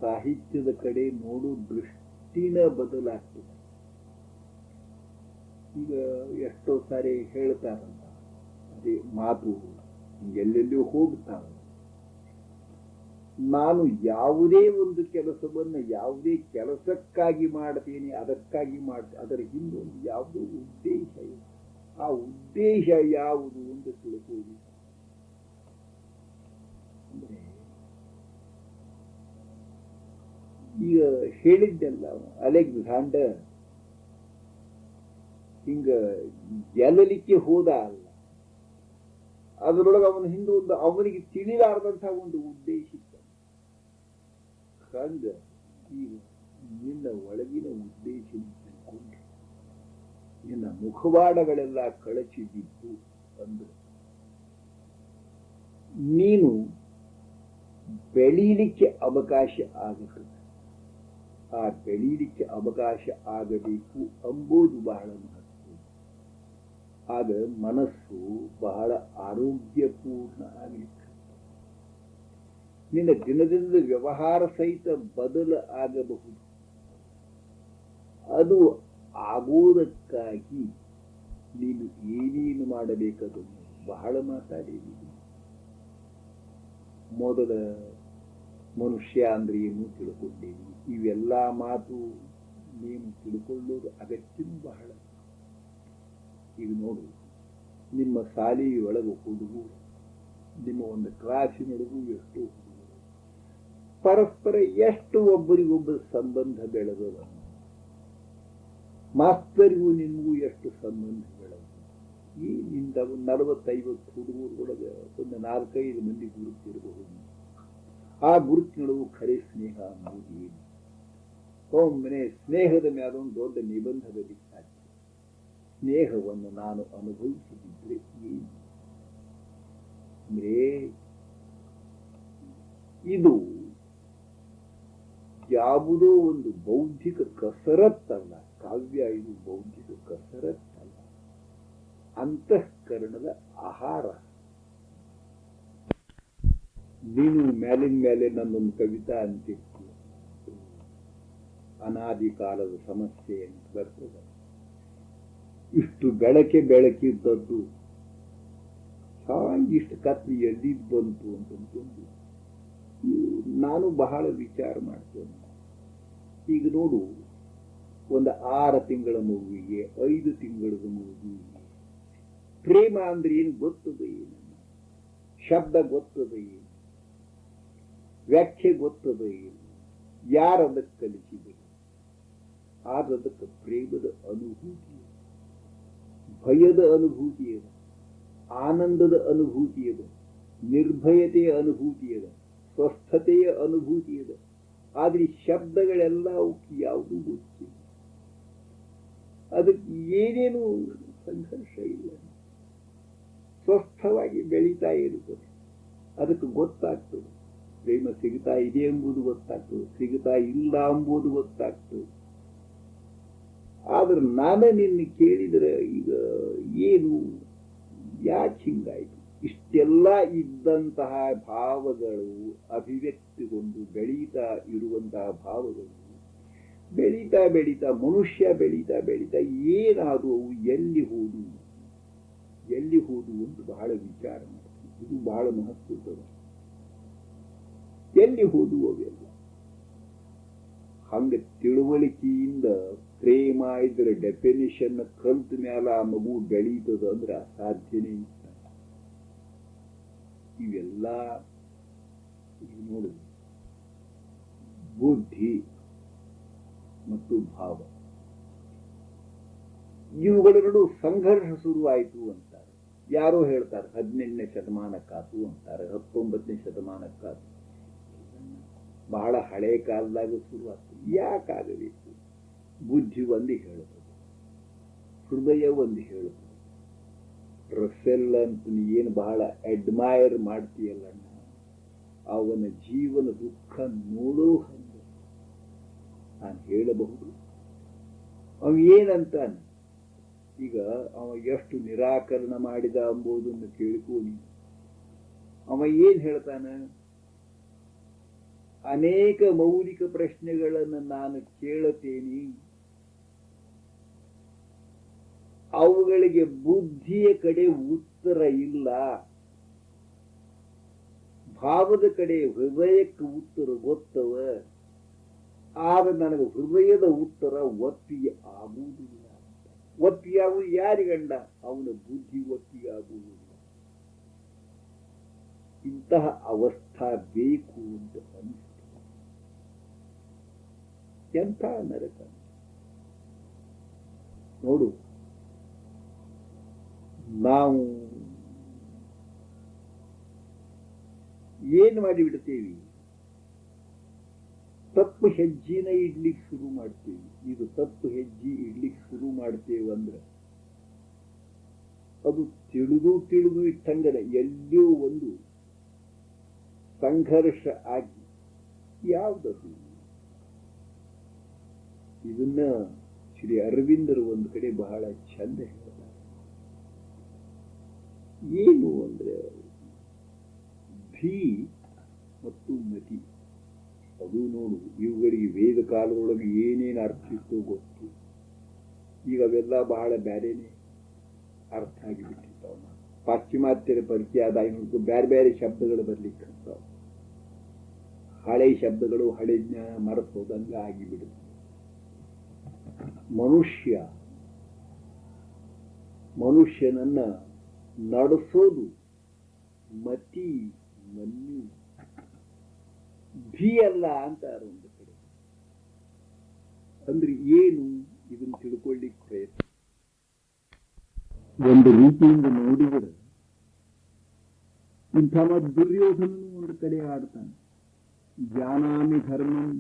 ಸಾಹಿತ್ಯದ ಕಡೆ ನೋಡು ದೃಷ್ಟಿನ ಬದಲಾಗ್ತದೆ. ಈಗ ಎಷ್ಟೋ ಸಾರಿ ಹೇಳ್ತಾರಲ್ಲ, ಅದೇ ಮಾತು ಎಲ್ಲೆಲ್ಲೂ ಹೋಗ್ತಾವ. ನಾನು ಯಾವುದೇ ಒಂದು ಕೆಲಸವನ್ನು ಯಾವುದೇ ಕೆಲಸಕ್ಕಾಗಿ ಮಾಡ್ತೀನಿ, ಅದಕ್ಕಾಗಿ ಮಾಡ್ತೀನಿ, ಅದರ ಹಿಂದೊಂದು ಯಾವುದೋ ಉದ್ದೇಶ ಇದೆ. ಆ ಉದ್ದೇಶ ಯಾವುದು ಅಂತ ತಿಳ್ಕೊಳ್ಳಿ. ಅಂದ್ರೆ ಈಗ ಹೇಳಿದ್ದೆಲ್ಲ ಅಲೆಕ್ಸಾಂಡರ್ ಹಿಂಗ ಗೆಲ್ಲಲಿಕ್ಕೆ ಹೋದ ಅಲ್ಲ, ಅದರೊಳಗೆ ಅವನ ಹಿಂದೆ ಒಂದು ಅವನಿಗೆ ತಿಳಿಲಾರದಂತಹ ಒಂದು ಉದ್ದೇಶ ಇತ್ತು. ಹಂಗ ಈಗ ನಿನ್ನ ಒಳಗಿನ ಉದ್ದೇಶ ತಿಳ್ಕೊಂಡ್ರೆ ನಿನ್ನ ಮುಖವಾಡಗಳೆಲ್ಲ ಕಳಚಿ ಬಿದ್ದು ಅಂದ್ರೆ ನೀನು ಬೆಳೀಲಿಕ್ಕೆ ಅವಕಾಶ ಆಗುತ್ತದೆ. ಆ ಬೆಳೀಲಿಕ್ಕೆ ಅವಕಾಶ ಆಗಬೇಕು ಎಂಬುದು ಬಹಳ ಮಹತ್ವ. ಆಗ ಮನಸ್ಸು ಬಹಳ ಆರೋಗ್ಯಪೂರ್ಣ ಆಗಲಿಕ್ಕೆ, ನಿನ್ನ ದಿನದಿಂದ ವ್ಯವಹಾರ ಸಹಿತ ಬದಲು ಆಗಬಹುದು. ಅದು ಆಗೋದಕ್ಕಾಗಿ ನೀನು ಏನೇನು ಮಾಡಬೇಕದನ್ನು ಬಹಳ ಮಾತಾಡಿದ್ದೀನಿ. ಮೊದಲ ಮನುಷ್ಯ ಅಂದ್ರೆ ಏನು ತಿಳ್ಕೊಂಡೇವಿ. ಇವೆಲ್ಲ ಮಾತು ನೀನು ತಿಳ್ಕೊಳ್ಳೋದು ಅಗತ್ಯನೂ ಬಹಳ. ಈಗ ನೋಡು, ನಿಮ್ಮ ಶಾಲೆಯೊಳಗೆ ಹುಡುಗರು, ನಿಮ್ಮ ಒಂದು ಕ್ಲಾಸಿನೊಳಗೂ ಎಷ್ಟು ಹುಡುಗರು ಪರಸ್ಪರ ಎಷ್ಟು ಒಬ್ಬರಿಗೊಬ್ಬರು ಸಂಬಂಧ ಬೆಳೆದವ. ಮಾಸ್ತರಿಗೂ ನಿಮಗೂ ಎಷ್ಟು ಸಂಬಂಧ ಬೆಳೆದ. ಈ ನಿಂದ ಒಂದು 40-50 ಹುಡುಗರೊಳಗೆ ಒಂದು 4-5 ಮಂದಿ ಗುರುತಿರಬಹುದು. ಆ ಗುರುತಿನೊಳಗೂ ಖರೆ ಸ್ನೇಹ ಅನ್ನೋದು ಏನು? ಒಮ್ಮನೆ ಸ್ನೇಹದ ಮೇಲೆ ಒಂದು ದೊಡ್ಡ ನಿಬಂಧದಲ್ಲಿ ಸಾಧ್ಯ. ಸ್ನೇಹವನ್ನು ನಾನು ಅನುಭವಿಸದಿದ್ರೆ ಏನು ಅಂದ್ರೆ, ಇದು ಯಾವುದೋ ಒಂದು ಬೌದ್ಧಿಕ ಕಸರತ್ತಲ್ಲ. ಕಾವ್ಯ ಇದು ಬೌದ್ಧಿಕ ಕಸರತ್ತಲ್ಲ, ಅಂತಃಕರಣದ ಆಹಾರ. ನೀನು ಮೇಲಿನ ಮೇಲೆ ನನ್ನೊಂದು ಕವಿತಾ ಅಂತಿರ್ತೀಯ, ಅನಾದಿ ಕಾಲದ ಸಮಸ್ಯೆ ಅಂತ ಬರ್ತದೆ. ಇಷ್ಟು ಬೆಳಕಿದ್ದದ್ದು ಇಷ್ಟು ಕತ್ಲಿ ಎಲ್ಲಿದ್ ಬಂತು ಅಂತಂದು ನಾನು ಬಹಳ ವಿಚಾರ ಮಾಡ್ತೇನೆ. ಈಗ ನೋಡು, ಒಂದು 6 ತಿಂಗಳ ಮಗುವಿಗೆ, 5 ತಿಂಗಳ ಮಗುವಿಗೆ ಪ್ರೇಮ ಅಂದ್ರೆ ಏನು ಗೊತ್ತದ ಏನು, ಶಬ್ದ ಗೊತ್ತದ ಏನು, ವ್ಯಾಖ್ಯೆ ಗೊತ್ತದ ಏನು, ಯಾರದಕ್ಕೆ ಕಲಿಸಿದರು? ಆದ್ರೆ ಅದಕ್ಕೆ ಪ್ರೇಮದ ಅನುಭೂತಿ, ಭಯದ ಅನುಭೂತಿ ಅದ, ಆನಂದದ ಅನುಭೂತಿ ಅದ, ನಿರ್ಭಯತೆಯ ಅನುಭೂತಿ ಅದ, ಸ್ವಸ್ಥತೆಯ ಅನುಭೂತಿ ಅದ. ಆದ್ರೆ ಈ ಶಬ್ದಗಳೆಲ್ಲ ಅವಕ್ಕೆ ಯಾವುದೂ ಗೊತ್ತಿಲ್ಲ, ಅದಕ್ಕೆ ಏನೇನು ಸಂಘರ್ಷ ಇಲ್ಲ, ಸ್ವಸ್ಥವಾಗಿ ಬೆಳೀತಾ ಇರುತ್ತದೆ. ಅದಕ್ಕೆ ಗೊತ್ತಾಗ್ತದೆ ಪ್ರೇಮ ಸಿಗ್ತಾ ಇದೆ ಎಂಬುದು ಗೊತ್ತಾಗ್ತದೆ, ಸಿಗ್ತಾ ಇಲ್ಲ ಎಂಬುದು ಗೊತ್ತಾಗ್ತದೆ. ಆದ್ರೆ ನಾನೇ ನಿನ್ನ ಕೇಳಿದರೆ ಈಗ ಏನು, ಯಾಕೆ ಹಿಂಗಾಯ್ತು? ಇಷ್ಟೆಲ್ಲ ಇದ್ದಂತಹ ಭಾವಗಳು ಅಭಿವ್ಯಕ್ತಿಗೊಂಡು ಬೆಳೀತಾ ಇರುವಂತಹ ಭಾವಗಳು ಬೆಳೀತಾ ಬೆಳೀತಾ ಮನುಷ್ಯ ಬೆಳೀತಾ ಬೆಳೀತಾ ಏನಾದವು, ಎಲ್ಲಿ ಹೋದು ಎಲ್ಲಿ ಹೋದು ಅಂತ ಬಹಳ ವಿಚಾರ ಮಾಡ್ತೀವಿ. ಇದು ಬಹಳ ಮಹತ್ವದ. ಎಲ್ಲಿ ಹೋದು ಅವೆಲ್ಲ? ಹಂಗ ತಿಳುವಳಿಕೆಯಿಂದ ಪ್ರೇಮ ಇದ್ರ ಡೆಫಿನಿಷನ್ ಕಲ್ತ ಮ್ಯಾಲ ಆ ಮಗು ಬೆಳೀತದ ಅಂದ್ರೆ ಅಸಾಧ್ಯನೇ ಇಲ್ಲ. ಇವೆಲ್ಲ ನೋಡು, ಬುದ್ಧಿ ಮತ್ತು ಭಾವ ಇವುಗಳೆರಡು ಸಂಘರ್ಷ ಶುರುವಾಯಿತು ಅಂತಾರೆ. ಯಾರೋ ಹೇಳ್ತಾರೆ 18ನೇ ಶತಮಾನಕ್ಕಾತು ಅಂತಾರೆ, 19ನೇ ಶತಮಾನಕ್ಕಾತು. ಬಹಳ ಹಳೆ ಕಾಲದಾಗ ಶುರುವಾಗ್ತದೆ. ಯಾಕಾಗಬೇಕು? ಬುದ್ಧಿ ಒಂದು ಹೇಳುತ್ತದೆ, ಹೃದಯ ಒಂದು ಹೇಳುತ್ತದೆ. ರಸೆಲ್ ಅಂತ ಏನು ಬಹಳ ಅಡ್ಮೈರ್ ಮಾಡ್ತೀಯಲ್ಲ, ಅವನ ಜೀವನ ದುಃಖ ನೋಡೋ ಹಂಗೆ ನಾನು ಹೇಳಬಹುದು. ಅವ ಏನಂತಾನೆ ಈಗ, ಅವ ಎಷ್ಟು ನಿರಾಕರಣ ಮಾಡಿದ ಎಂಬುದನ್ನು ಕೇಳಿಕೋನಿ. ಅವ ಏನ್ ಹೇಳ್ತಾನ? ಅನೇಕ ಮೌಲಿಕ ಪ್ರಶ್ನೆಗಳನ್ನು ನಾನು ಕೇಳುತ್ತೇನೆ, ಅವುಗಳಿಗೆ ಬುದ್ಧಿಯ ಕಡೆ ಉತ್ತರ ಇಲ್ಲ, ಭಾವದ ಕಡೆ ಹೃದಯಕ್ಕೆ ಉತ್ತರ ಗೊತ್ತವ. ಆದ್ರೆ ನನಗೆ ಹೃದಯದ ಉತ್ತರ ಒಪ್ಪಿಗೆ ಆಗುವುದಿಲ್ಲ. ಒಪ್ಪಿಯಾಗುವುದು ಯಾರಿಗಂಡ? ಅವನ ಬುದ್ಧಿ ಒಪ್ಪಿಯಾಗುವುದಿಲ್ಲ. ಇಂತಹ ಅವಸ್ಥಾ ಬೇಕು ಅಂತ ಅನಿಸ್ತು. ಎಂಥ ನರಕ ನೋಡು. ನಾವು ಏನು ಮಾಡಿಬಿಡ್ತೇವಿ? ತಪ್ಪು ಹೆಜ್ಜೆನ ಇಡ್ಲಿಕ್ಕೆ ಶುರು ಮಾಡ್ತೇವಿ. ಇದು ತಪ್ಪು ಹೆಜ್ಜೆ ಇಡ್ಲಿಕ್ಕೆ ಶುರು ಮಾಡ್ತೇವಂದ್ರೆ ಅದು ತಿಳಿದು ತಿಳಿದು ಇಟ್ಟಂಗನೆ ಎಲ್ಲಿಯೂ ಒಂದು ಸಂಘರ್ಷ ಆಗಿ ಯಾವುದದು? ಇದನ್ನ ಶ್ರೀ ಅರವಿಂದರು ಒಂದು ಕಡೆ ಬಹಳ ಚಂದ ಹೇಳ್ತಾರೆ. ಏನು ಅಂದ್ರೆ ಧೀ ಮತ್ತು ಮತಿ. ಅದು ನೋಡು, ಇವುಗಳಿಗೆ ವೇದ ಕಾಲದೊಳಗೆ ಏನೇನು ಅರ್ಥ ಇತ್ತು ಗೊತ್ತು. ಈಗ ಅವೆಲ್ಲ ಬಹಳ ಬ್ಯಾರೇನೆ ಅರ್ಥ ಆಗಿಬಿಟ್ಟಿರ್ತಾವ. ಪಾಶ್ಚಿಮಾತ್ಯರ ಪರಿಚಯ ಆದ ಬೇರೆ ಬೇರೆ ಶಬ್ದಗಳು ಬರ್ಲಿಕ್ಕೆ ಹತ್ತಾವ. ಹಳೆ ಶಬ್ದಗಳು ಹಳೆ ಜ್ಞಾನ ಮರೆಸೋದಂಗ ಆಗಿಬಿಡುತ್ತೆ. ಮನುಷ್ಯನನ್ನ ನಡೆಸೋದು ಮತಿ ಮನ್ಯು, ಧೀ ಅಲ್ಲ ಅಂತಾರೆ ಒಂದು ಕಡೆ. ಅಂದ್ರೆ ಏನು? ಇದನ್ನು ತಿಳ್ಕೊಳ್ಳಿಕ್ಕೆ ಪ್ರಯತ್ನ. ಒಂದು ರೀತಿಯಿಂದ ನೋಡಿದರೆ ಇಂಥ ದುರ್ಯೋಧನನು ಒಂದು ಕಡೆ ಆಡ್ತಾನೆ. ಜಾನಾಮಿ ಧರ್ಮಂ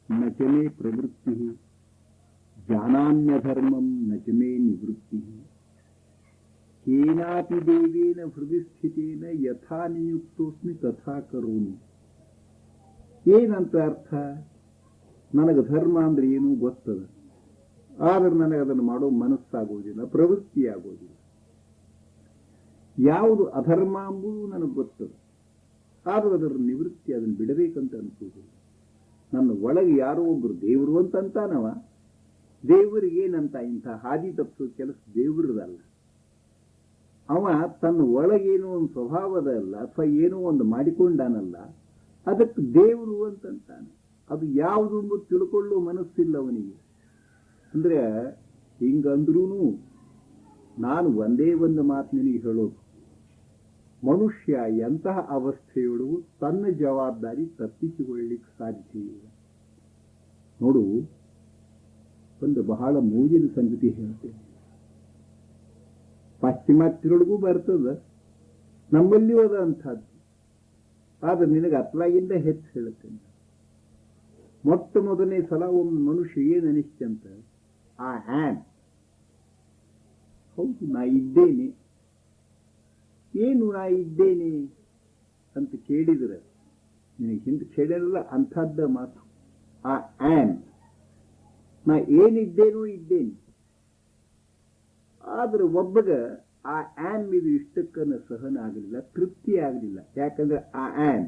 ನಚಮೇ ಪ್ರವೃತ್ತಿ, ಜಾನಾನ್ಯ ಧರ್ಮಂ ನಚಮೇ ನಿವೃತ್ತಿ, ಕೇನಾಪಿ ದೇವೇನ ಹೃದಯ ಸ್ಥಿತೇನ ಯಥಾ ನಿಯುಕ್ತೋಸ್ಮಿ ತಥಾ ಕರೋಮಿ. ಏನಂತ ಅರ್ಥ? ನನಗೆ ಧರ್ಮ ಅಂದ್ರೆ ಏನೂ ಗೊತ್ತದ, ಆದ್ರೆ ನನಗೆ ಅದನ್ನು ಮಾಡೋ ಮನಸ್ಸಾಗೋದಿಲ್ಲ, ಪ್ರವೃತ್ತಿ ಆಗೋದಿಲ್ಲ. ಯಾವುದು ಅಧರ್ಮ ಎಂಬುದು ನನಗೆ ಗೊತ್ತದ, ಆದ್ರೆ ಅದರ ನಿವೃತ್ತಿ, ಅದನ್ನು ಬಿಡಬೇಕಂತ ಅನ್ಕೋದಿಲ್ಲ. ನನ್ನ ಒಳಗೆ ಯಾರೋ ಒಬ್ರು ದೇವರು ಅಂತಂತಾನವ. ದೇವರಿಗೇನಂತ ಇಂಥ ಹಾದಿ ತಪ್ಪಿಸೋ ಕೆಲಸ ದೇವರದಲ್ಲ. ಅವ ತನ್ನ ಒಳಗೇನೋ ಒಂದು ಸ್ವಭಾವದ ಅಲ್ಲ, ಅಥವಾ ಏನೋ ಒಂದು ಮಾಡಿಕೊಂಡಾನಲ್ಲ, ಅದಕ್ಕೆ ದೇವರು ಅಂತಂತಾನೆ. ಅದು ಯಾವುದು ಎಂಬುದು ತಿಳ್ಕೊಳ್ಳೋ ಮನಸ್ಸಿಲ್ಲ ಅವನಿಗೆ. ಅಂದ್ರೆ ಹಿಂಗಂದ್ರೂ ನಾನು ಒಂದೇ ಒಂದು ಮಾತು ನಿನಗೆ ಹೇಳೋದು, ಮನುಷ್ಯ ಎಂತಹ ಅವಸ್ಥೆಯೊಳಗೂ ತನ್ನ ಜವಾಬ್ದಾರಿ ತಪ್ಪಿಸಿಕೊಳ್ಳಿಕ್ಕೆ ಸಾಧ್ಯ ಇಲ್ಲ. ನೋಡು, ಒಂದು ಬಹಳ ಮೂಜಿನ ಸಂಗತಿ ಹೇಳ್ತೇನೆ. ಪಾಶ್ಚಿಮಾತ್ಯರೊಳಗೂ ಬರ್ತದ, ನಮ್ಮಲ್ಲಿಯೂ ಅದ ಅಂಥದ್ದು. ಆದ್ರೆ ನಿನಗೆ ಅತ್ಲಾಗಿಂದ ಹೆಚ್ಚು ಹೇಳುತ್ತೇನೆ. ಮೊಟ್ಟ ಮೊದಲನೇ ಸಲ ಒಮ್ಮೆ ಮನುಷ್ಯ ಏನು ಅನಿಸ್ತಂತ, ಆ ಹ್ಯಾನ್, ಹೌದು ನಾ ಇದ್ದೇನೆ. ಏನು ನಾ ಇದ್ದೇನೆ ಅಂತ ಕೇಳಿದ್ರೆ ನಿನಗೆ ಹಿಂದೆ ಕೇಳಿರಲ್ಲ ಅಂಥದ್ದ ಮಾತು. ಆ ಆನ್, ನಾ ಏನಿದ್ದೇನೋ ಇದ್ದೇನೆ. ಆದ್ರೆ ಒಬ್ಬಗ ಆ ಆನ್ మీద ಇಷ್ಟಕ್ಕನ ಸಹನ ಆಗಲಿಲ್ಲ, ತೃಪ್ತಿ ಆಗಲಿಲ್ಲ. ಯಾಕಂದ್ರೆ ಆ ಆನ್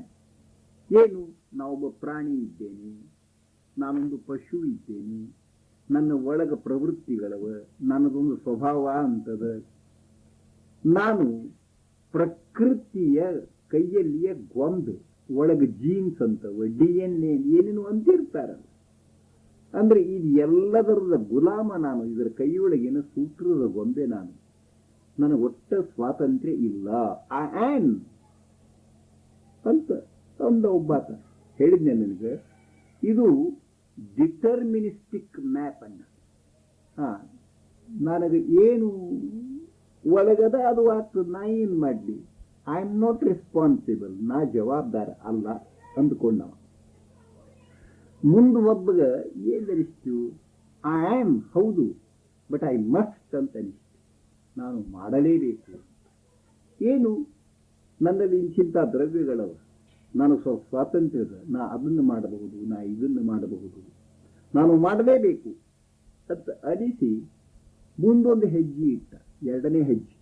ಏನು, ನಾವೊಬ್ಬ ಪ್ರಾಣಿ ಇದ್ದೇನೆ, ನಾನೊಂದು ಪಶು ಇದ್ದೇನೆ, ನನ್ನ ಒಳಗ ಪ್ರವೃತ್ತಿಗಳವ, ನನ್ನದೊಂದು ಸ್ವಭಾವ ಅಂತದ, ನಾನು ಪ್ರಕೃತಿಯ ಕೈಯಲ್ಲಿಯ ಗೊಂಬೆ, ಒಳಗೆ ಜೀನ್ಸ್ ಅಂತವ, DNA ಏನೇನು ಅಂತಿರ್ತಾರಲ್ಲ. ಅಂದ್ರೆ ಇದು ಎಲ್ಲದರದ ಗುಲಾಮ ನಾನು, ಇದರ ಕೈಯೊಳಗಿನ ಸೂತ್ರದ ಗೊಂಬೆ ನಾನು. ನನಗೆ ಒಟ್ಟ ಸ್ವಾತಂತ್ರ್ಯ ಇಲ್ಲ. ಆ ಆನ್ ಅಂತ ಅಂದ ಒಬ್ಬಾತ. ಹೇಳಿದ್ನೆ ನನಗೆ, ಇದು ಡಿಟರ್ಮಿನಿಸ್ಟಿಕ್ ಮ್ಯಾಪ್ ಅನ್ನ. ನನಗೆ ಏನು ಒಳಗದ ಅದು ಆಗ್ತದೆ, ನಾ ಏನ್ ಮಾಡ್ಲಿ, ಐ ಆಮ್ ನಾಟ್ ರೆಸ್ಪಾನ್ಸಿಬಲ್, ನಾ ಜವಾಬ್ದಾರ ಅಲ್ಲ ಅಂದ್ಕೊಂಡವ. ಮುಂದೆ ಒಬ್ಬಗ ಏನರಿಸ್ತು, ಐ ಆಮ್ ಹೌದು, ಬಟ್ ಐ ಮಸ್ಟ್ ಅಂತ ಅನಿಸ್ತು, ನಾನು ಮಾಡಲೇಬೇಕು. ಏನು, ನನ್ನಲ್ಲಿ ಇಂಚಿಂತ ದ್ರವ್ಯಗಳವ, ನಾನು ಸ್ವಲ್ಪ ಸ್ವಾತಂತ್ರ್ಯದ, ನಾ ಅದನ್ನು ಮಾಡಬಹುದು, ನಾ ಇದನ್ನು ಮಾಡಬಹುದು, ನಾನು ಮಾಡಲೇಬೇಕು ಅಂತ ಅನಿಸಿ ಮುಂದೊಂದು ಹೆಜ್ಜೆ ಇಟ್ಟ. ಎರಡನೇ ಹೆಜ್ಜೆ,